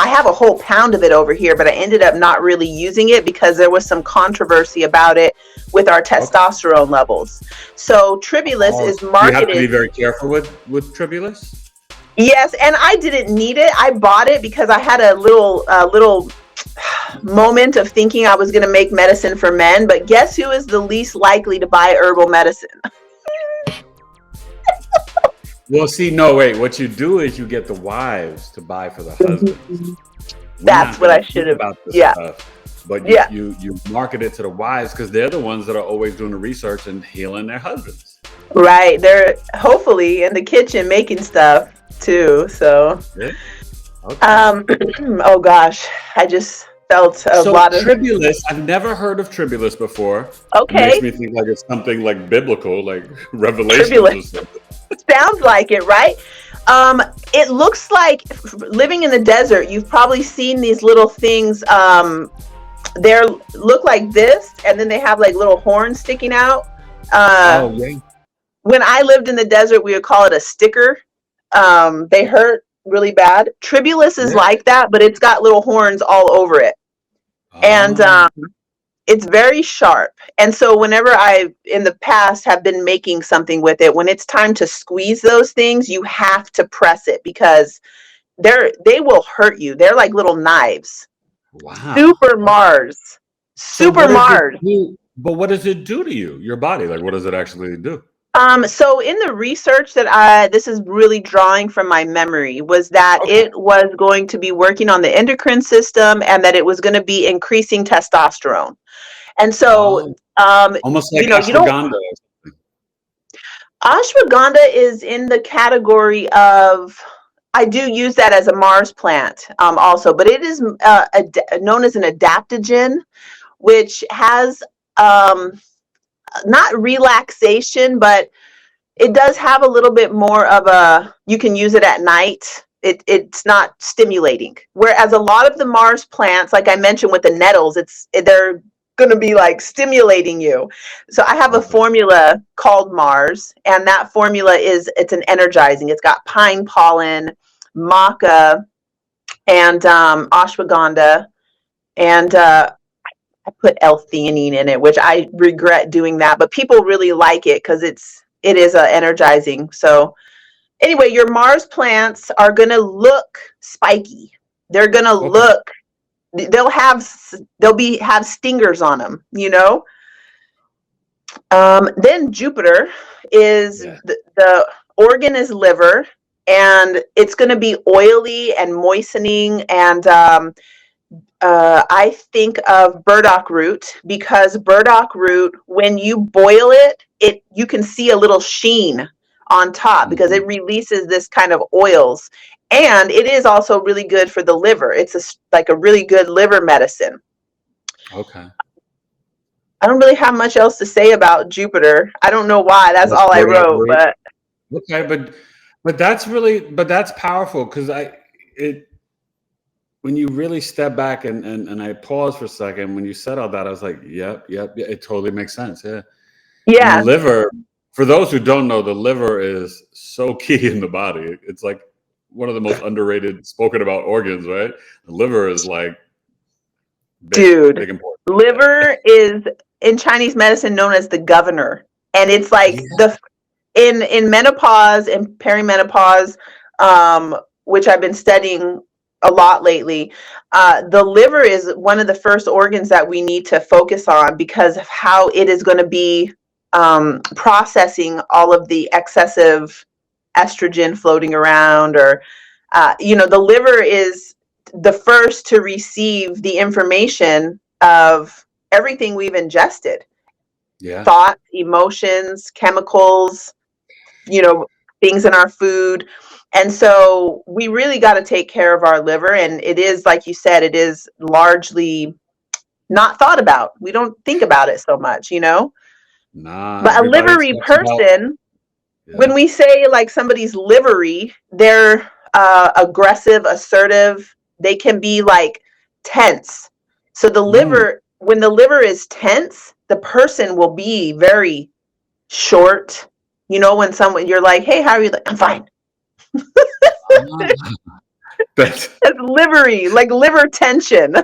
have a whole pound of it over here, but I ended up not really using it because there was some controversy about it with our testosterone levels. So tribulus is marketed. You have to be very careful with tribulus. Yes, and I didn't need it. I bought it because I had a little moment of thinking I was going to make medicine for men, but guess who is the least likely to buy herbal medicine? Well, see, no, wait. What you do is you get the wives to buy for the husbands. Mhm. We're That's not what going I to should think have. about this Yeah. stuff, but you Yeah. you you market it to the wives because they're the ones that are always doing the research and healing their husbands. Right. They're hopefully in the kitchen making stuff too. So, Yeah. Okay. um, oh gosh, I just felt a So lot of. tribulus, I've never heard of tribulus before. It makes Okay, me think like it's something like biblical, like Revelations tribulate. or something. Sounds like it, right? Um, it looks like living in the desert. You've probably seen these little things. They look like this, and then they have like little horns sticking out. Uh, Oh yeah. when I lived in the desert, we would call it a sticker. They hurt really bad. Tribulus is Yeah. like that, but it's got little horns all over it, and Oh, it's very sharp. And so whenever I in the past have been making something with it, when it's time to squeeze those things, you have to press it because they will hurt you. They're like little knives. wow. Super Okay. Mars. So Super what does it Mars. do? But what does it do to you, your body? Like, what does it actually do? So in the research this is really drawing from my memory, was that Okay. it was going to be working on the endocrine system and that it was going to be increasing testosterone. And so, Oh, almost like you don't, ashwagandha. ashwagandha is in the category of, I do use that as a Mars plant, also, but it is known as an adaptogen, which has, not relaxation, but it does have a little bit more of you can use it at night. It's not stimulating. Whereas a lot of the Mars plants, like I mentioned with the nettles, they're going to be like stimulating you. So I have a Okay. formula called Mars, and that formula it's an energizing. It's got pine pollen, maca, and ashwagandha, and I put L-theanine in it, which I regret doing that, but people really like it because it is energizing. So anyway, your Mars plants are gonna look spiky. They're gonna Okay. look. They'll have stingers on them. Then Jupiter is Yeah. the organ is liver, and it's going to be oily and moistening, and I think of burdock root, because burdock root, when you boil it you can see a little sheen on top because Mhm. it releases this kind of oils, and it is also really good for the liver. It's like a really good liver medicine. Okay. I don't really have much else to say about Jupiter. I don't know why. That's That's all I burdock wrote, root. but Okay, but that's powerful because it when you really step back and I pause for a second when you said all that, I was like, yep, yeah, it totally makes sense. Yeah. And the yeah, liver, for those who don't know, the liver is so key in the body. It's like one of the most underrated, spoken about organs, right? The liver is like dude, big important. Yeah. liver is in Chinese medicine known as the governor, and it's like Yeah. in menopause and perimenopause, which I've been studying a lot lately. The liver is one of the first organs that we need to focus on because of how it is going to be processing all of the excessive estrogen floating around, or the liver is the first to receive the information of everything we've ingested: Yeah. thoughts, emotions, chemicals, you know, things in our food. And so we really got to take care of our liver. And it is, like you said, it is largely not thought about. We don't think about it so much. Nah, But a everybody livery talks about, person, when yeah. we say like somebody's livery, they're aggressive, assertive. They can be like tense. So Mm. when the liver is tense, the person will be very short. When you're like, "Hey, how are you?" Like, "I'm fine." Ah, that's, It's livery, like liver tension.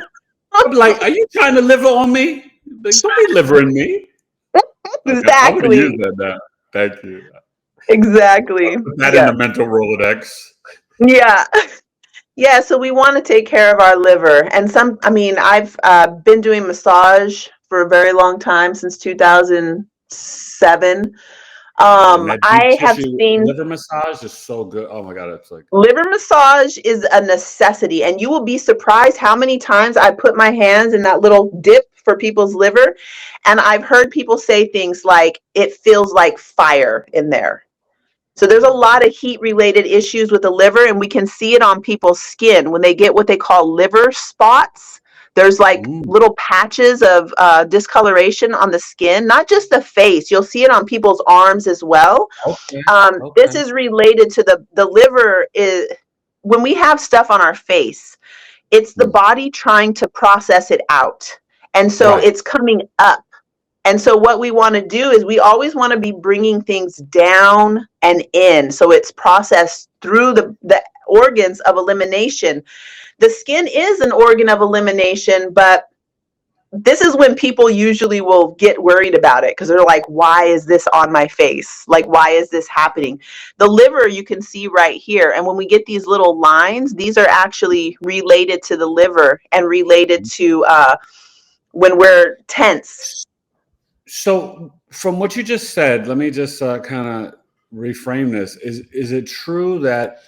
I'm like, are you trying to liver on me? Like, don't be livering me. Okay, I'm gonna use Exactly. that now. Thank you. Exactly. Put that in Yeah. the mental Rolodex. Yeah. Yeah. So we want to take care of our liver. And I've been doing massage for a very long time, since 2007. And that deep I have tissue seen liver massage is so good. Oh my God, it's like, liver massage is a necessity, and you will be surprised how many times I put my hands in that little dip for people's liver, and I've heard people say things like it feels like fire in there. So there's a lot of heat related issues with the liver, and we can see it on people's skin when they get what they call liver spots. There's like mm, little patches of discoloration on the skin, not just the face. You'll see it on people's arms as well. okay, This okay, is related to the liver. Is when we have stuff on our face, it's the mm, body trying to process it out, and so right. it's coming up. And so what we want to do is we always want to be bringing things down and in, so it's processed through the organs of elimination. The skin is an organ of elimination, but this is when people usually will get worried about it because they're like, why is this on my face? Like, why is this happening? The liver, you can see right here. And when we get these little lines, these are actually related to the liver and related to when we're tense. So, from what you just said, let me just kind of reframe this. Is it true that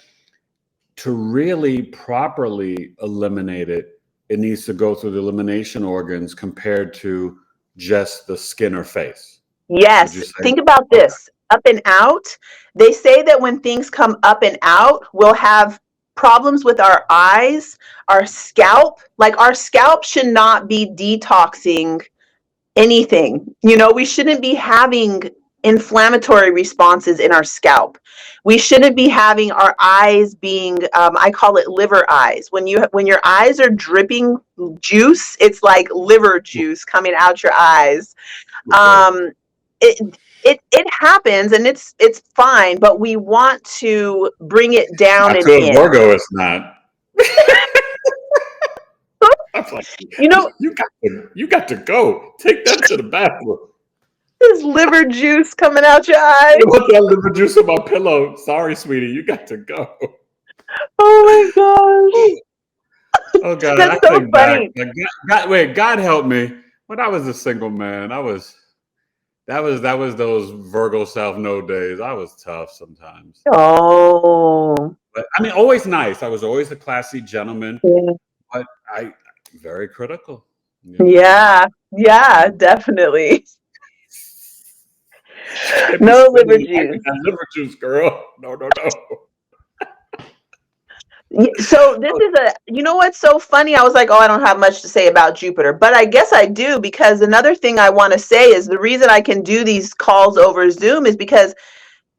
to really properly eliminate it, it needs to go through the elimination organs compared to just the skin or face? Would you Yes. say? Think about Okay. this. Up and out. They say that when things come up and out, we'll have problems with our eyes, our scalp. Like our scalp should not be detoxing anything. We shouldn't be having inflammatory responses in our scalp. We shouldn't be having our eyes being I call it liver eyes. When your eyes are dripping juice, it's like liver juice coming out your eyes. Okay. um it happens, and it's fine, but we want to bring it down Not and to a in. Virgo, it's not. I'm like, you know you got to go. Take that to the bathroom. there's liver juice coming out your I eye. don't want that liver juice on my pillow. Sorry, sweetie, you got to go. Oh my gosh, Oh God, I that's so think back. funny. Like, wait, God help me. When I was a single man, that was those Virgo South Node days. I was tough sometimes, Oh, but I mean, always nice. I was always a classy gentleman, yeah. but I very critical. Yeah, yeah, definitely. Can't be No spending liver the night with juice. that liver juice, girl. No, no, no. So this is you know what's so funny? I was like, oh, I don't have much to say about Jupiter, but I guess I do, because another thing I want to say is the reason I can do these calls over Zoom is because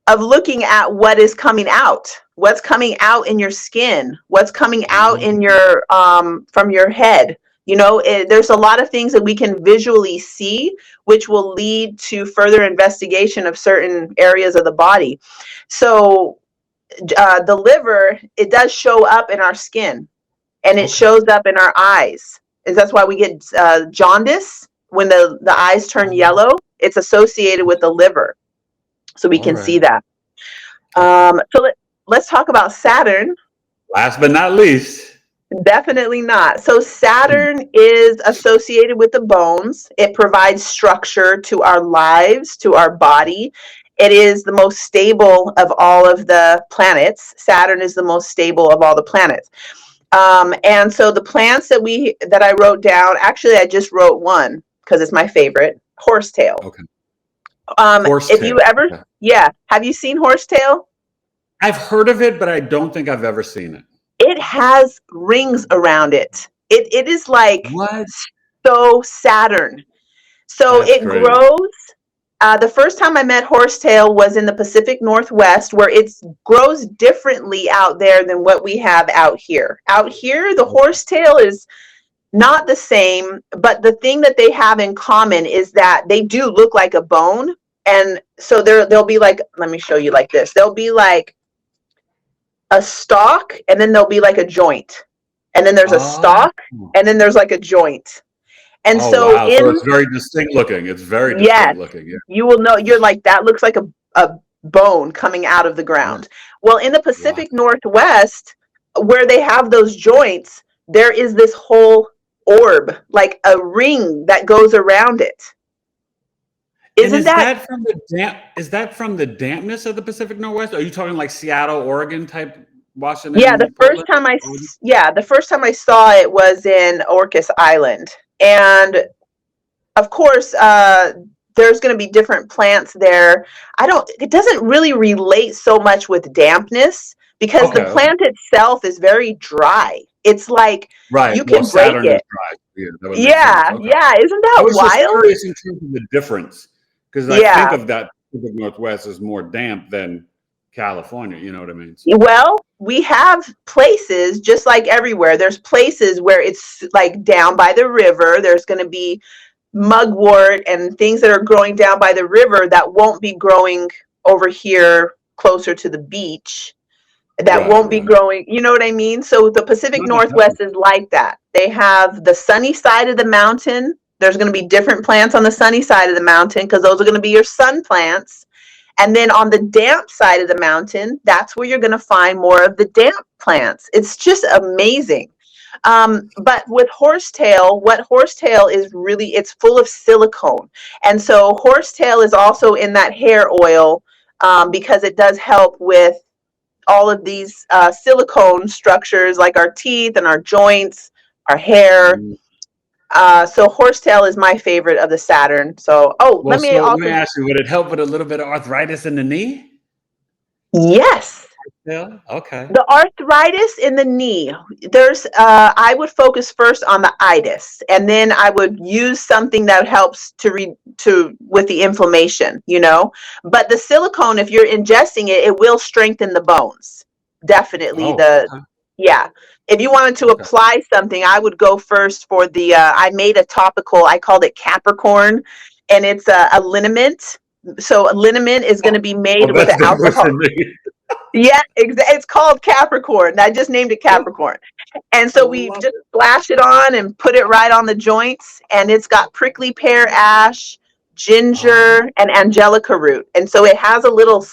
of looking at what is coming out, what's coming out in your skin, what's coming out in your from your head. There's a lot of things that we can visually see, which will lead to further investigation of certain areas of the body. So the liver, it does show up in our skin, and it Okay. shows up in our eyes. And that's why we get jaundice when the eyes turn yellow. It's associated with the liver, so we All can see right. that. Okay. Let's talk about Saturn. Last but not least. Definitely not. So Hmm. Saturn is associated with the bones. It provides structure to our lives, to our body. It is the most stable of all of the planets. Saturn is the most stable of all the planets. And so the plants that I wrote down, actually I just wrote one because it's my favorite, horsetail. Okay. If you Horsetail. ever, Okay. yeah, have you seen horsetail? I've heard of it, but I don't think I've ever seen it. It has rings around it. It is like What? so Saturn. So That's it crazy. grows. The first time I met horsetail was in the Pacific Northwest, where it grows differently out there than what we have out here. Out here, the horsetail is not the same, but the thing that they have in common is that they do look like a bone. And so they'll be like, let me show you like this. They'll be like a stalk, and then there'll be like a joint. And then there's a Oh. stalk, and then there's like a joint. And Oh so wow. So in it's very distinct looking. It's very yes, distinct looking. Yeah. you will know, you're like, that looks like a bone coming out of the Yeah. ground. Well, in the Wow. Pacific Northwest, where they have those joints, there is this whole orb, like a ring that goes around it. And Isn't is that? that from the damp? Is that from the dampness of the Pacific Northwest? Are you talking like Seattle, Oregon type, Yeah, Washington, Portland? Oregon? the first time I saw it was in Orcas Island, and of course, there's going to be different plants there. It doesn't really relate so much with dampness because the Okay, okay. plant itself is very dry. It's like Right. you Well, can break Saturn is it. dry. Yeah, that would make sense. Yeah, Okay. yeah. Isn't I that was just wild? curious in terms of the difference because I think Yeah. of that Pacific Northwest as more damp than California. You know what I mean? Well, we have places just like everywhere. There's places where it's like down by the river. There's going to be mugwort and things that are growing down by the river that won't be growing over here closer to the beach, that Right, won't be right. growing, you know what I mean? So the Pacific No, no, Northwest definitely. is like that. They have the sunny side of the mountain. There's going to be different plants on the sunny side of the mountain because those are going to be your sun plants. And then on the damp side of the mountain, that's where you're going to find more of the damp plants. It's just amazing. But with horsetail, what horsetail is really, it's full of silicone. And so horsetail is also in that hair oil because it does help with all of these silicone structures like our teeth and our joints, our hair. Mm. So horsetail is my favorite of the Saturn. So, Well, let me so let me also, ask you: would it help with a little bit of arthritis in the knee? yes. Yeah. Okay. The arthritis in the knee, I would focus first on the itis, and then I would use something that helps with the inflammation, But the silicone, if you're ingesting it, it will strengthen the bones. Definitely Oh. Okay. yeah. If you wanted to Okay. apply something, I would go first for I made a topical, I called it Capricorn, and it's a liniment. So a liniment is going to be made Oh, with that's an different alcohol. for me. Yeah, it's called Capricorn. I just named it Capricorn. And I so we love just it. splash it on and put it right on the joints. And it's got prickly pear ash, Oh, ginger, and angelica root. And so it has a little,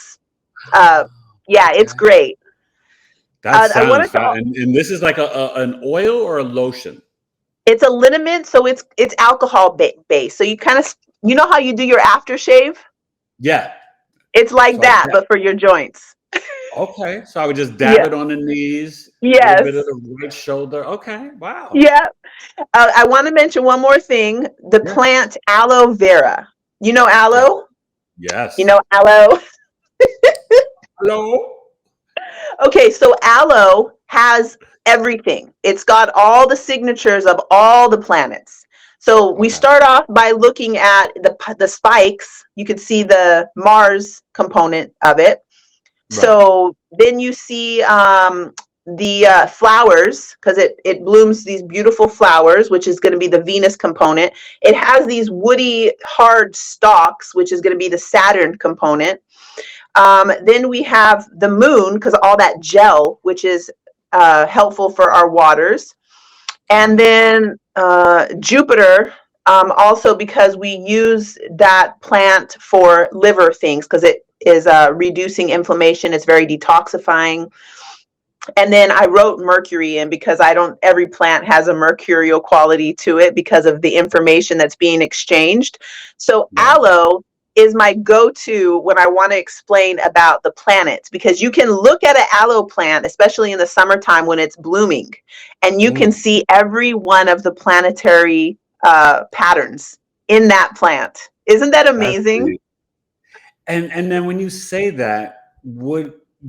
yeah, it's okay. great. That I sounds wanted to, fat. And this is like an oil or a lotion? it's a liniment, so it's alcohol based. So you kind of, how you do your aftershave? Yeah. It's like So I that, but for your joints. okay. So I would just dab Yeah. it on the knees, a little bit of Yes. the right shoulder. Okay. Wow. Yeah. I want to mention one more thing. The Yeah. plant aloe vera. You know Yeah. aloe? You Yes. know aloe? Hello. Okay, so aloe has everything. It's got all the signatures of all the planets. So we Okay. start off by looking at the spikes. You can see the Mars component of it. Right. So then you see the flowers, because it blooms these beautiful flowers, which is going to be the Venus component. It has these woody, hard stalks, which is going to be the Saturn component. Then we have the moon, because all that gel, which is helpful for our waters. And Right. then Jupiter, also because we use that plant for liver things, because it is reducing inflammation. It's very detoxifying. And then I wrote Mercury in because every plant has a mercurial quality to it because of the information that's being exchanged. So Right. aloe is my go-to when I want to explain about the planets, because you can look at an aloe plant, especially in the summertime when it's blooming, and you can Mm, see every one of the planetary patterns in that plant. Isn't that that's amazing? neat. And then when you say that,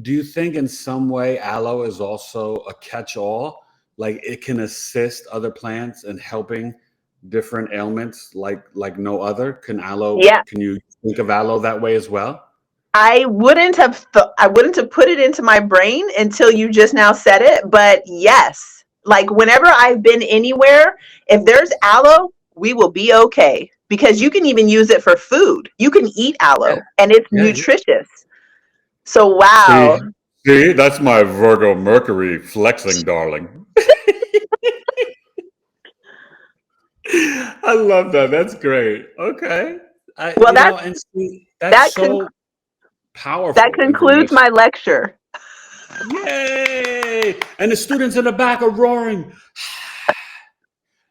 do you think in some way aloe is also a catch-all? Like it can assist other plants in helping different ailments like no other? Yeah. Can you think of aloe that way as well? I wouldn't have put it into my brain until you just now said it, but yes. Like whenever I've been anywhere, if there's aloe, we will be okay, because you can even use it for food. You can eat Yeah. aloe and it's Yeah, yeah. nutritious. So See, wow. see, that's my Virgo Mercury flexing, darling. I love that. That's great. Okay. Well, And see, that's that con- so that powerful concludes information. my lecture. Yay! And the students in the back are roaring.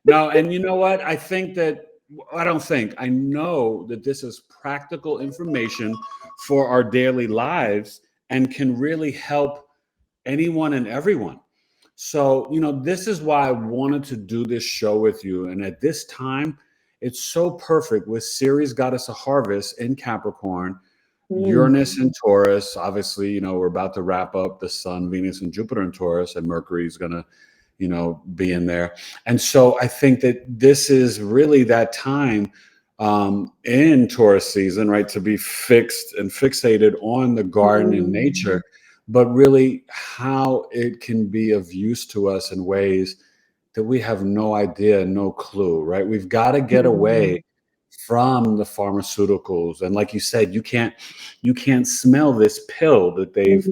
No, and you know what? I think that I know that this is practical information for our daily lives and can really help anyone and everyone. So, this is why I wanted to do this show with you. And at this time, it's so perfect with Ceres Goddess of Harvest in Capricorn, Uranus in Taurus. Obviously, we're about to wrap up the Sun, Venus, and Jupiter in Taurus, and Mercury is going to, be in there. And so I think that this is really that time in Taurus season, right, to be fixed and fixated on the garden and nature, but really how it can be of use to us in ways that we have no idea, no clue, right? We've got to get away from the pharmaceuticals. And like you said, you can't smell this pill that they've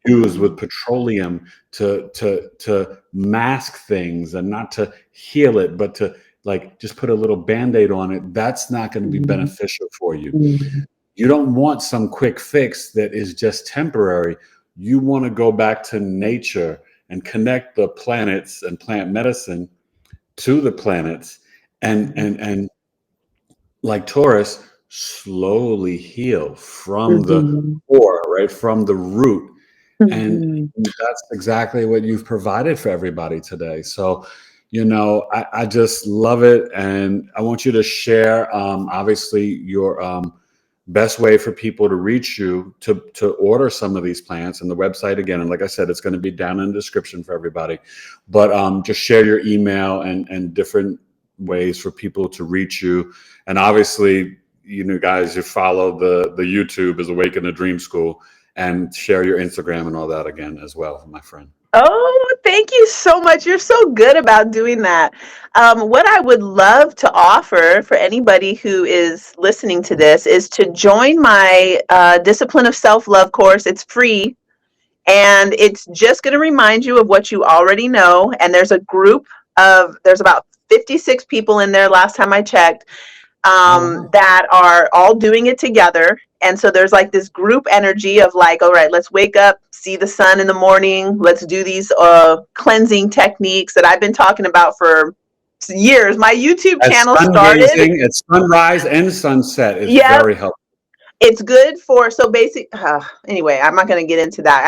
used with petroleum to mask things and not to heal it, but to like just put a little Band-Aid on it. That's not going to be beneficial for you. You don't want some quick fix that is just temporary. You want to go back to nature and connect the planets and plant medicine to the planets and like Taurus, slowly heal from the core, right? From the root. And that's exactly what you've provided for everybody today. So, I just love it. And I want you to share, obviously, your best way for people to reach you to order some of these plants, and the website again. And like I said, it's going to be down in the description for everybody. But just share your email and different ways for people to reach you. And obviously, guys, you follow the YouTube is Awake in the Dream School, and share your Instagram and all that again as well, my friend. Oh, thank you so much. You're so good about doing that. What I would love to offer for anybody who is listening to this is to join my Discipline of Self-Love course. It's free, and it's just going to remind you of what you already know. And there's there's about 56 people in there last time I checked, that are all doing it together. And so there's like this group energy of like, all right, let's wake up, see the sun in the morning. Let's do these cleansing techniques that I've been talking about for years. My YouTube channel started. It's sunrise and sunset. It's very helpful. It's good for, anyway, I'm not going to get into that.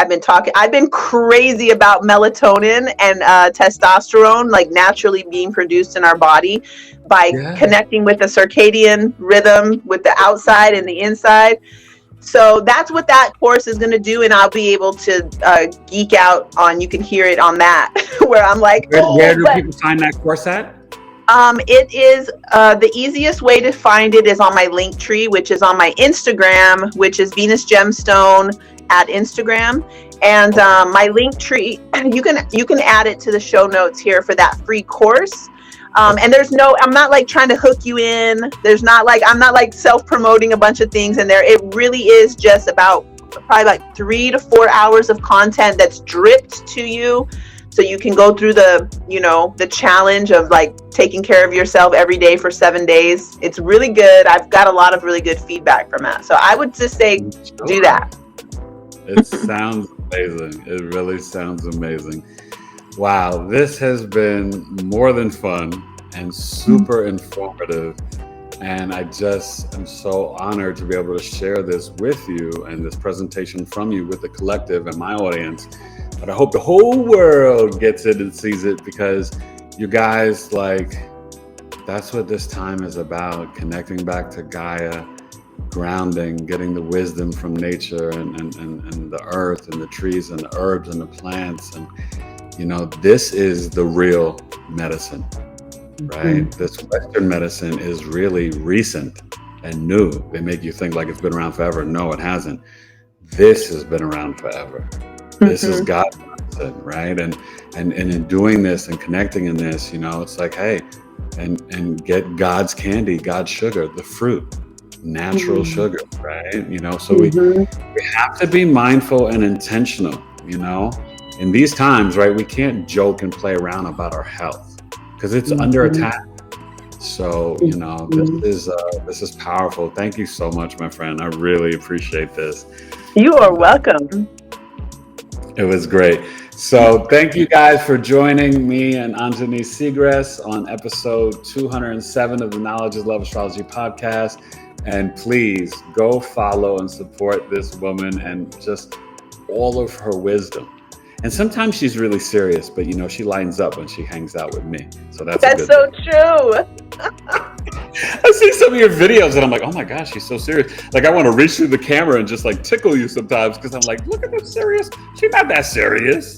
I've been crazy about melatonin and testosterone, like naturally being produced in our body by connecting with the circadian rhythm with the outside and the inside. So that's what that course is going to do. And I'll be able to geek out on, you can hear it on that, where I'm like, where do people find that course at? It is the easiest way to find it is on my link tree, which is on my Instagram, which is Venus Gemstone at Instagram. And my link tree, you can add it to the show notes here for that free course. And I'm not like trying to hook you in. I'm not like self-promoting a bunch of things in there. It really is just about probably like 3 to 4 hours of content that's dripped to you. So you can go through the challenge of like taking care of yourself every day for 7 days. It's really good. I've got a lot of really good feedback from that. So I would just say, do that. It sounds amazing. It really sounds amazing. Wow. This has been more than fun and super informative. And I just am so honored to be able to share this with you and this presentation from you with the collective and my audience. But I hope the whole world gets it and sees it, because you guys, that's what this time is about, connecting back to Gaia, grounding, getting the wisdom from nature and the earth and the trees and the herbs and the plants. And, this is the real medicine, right? This Western medicine is really recent and new. They make you think like it's been around forever. No, it hasn't. This has been around forever. This is God's medicine, right? And in doing this and connecting in this, it's like, hey, and get God's candy, God's sugar, the fruit, natural sugar, right? So we have to be mindful and intentional, in these times, right? We can't joke and play around about our health because it's under attack. So, this is powerful. Thank you so much, my friend. I really appreciate this. You are welcome. It was great. So thank you guys for joining me and Anjani Siegrist on episode 207 of the Knowledge is Love Astrology Podcast. And please go follow and support this woman and just all of her wisdom. And sometimes she's really serious, but she lines up when she hangs out with me. So that's so true. I see some of your videos and I'm like, oh my gosh, she's so serious. Like I want to reach through the camera and just like tickle you sometimes because I'm like, look at that serious. She's not that serious.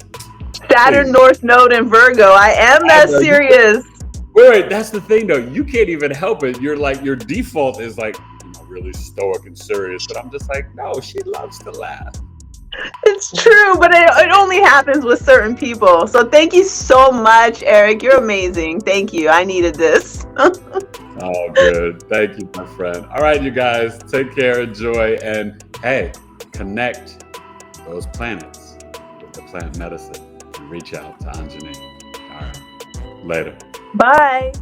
Saturn Please. North Node in Virgo. I am that serious. Wait, that's the thing though. You can't even help it. You're like, your default is like, really stoic and serious. But I'm just like, no, she loves to laugh. It's true, but it only happens with certain people. So thank you so much, Eric. You're amazing. Thank you. I needed this. Oh, good. Thank you, my friend. All right, you guys, take care, enjoy, and hey, connect those planets with the plant medicine and reach out to Anjani. All right, later. Bye.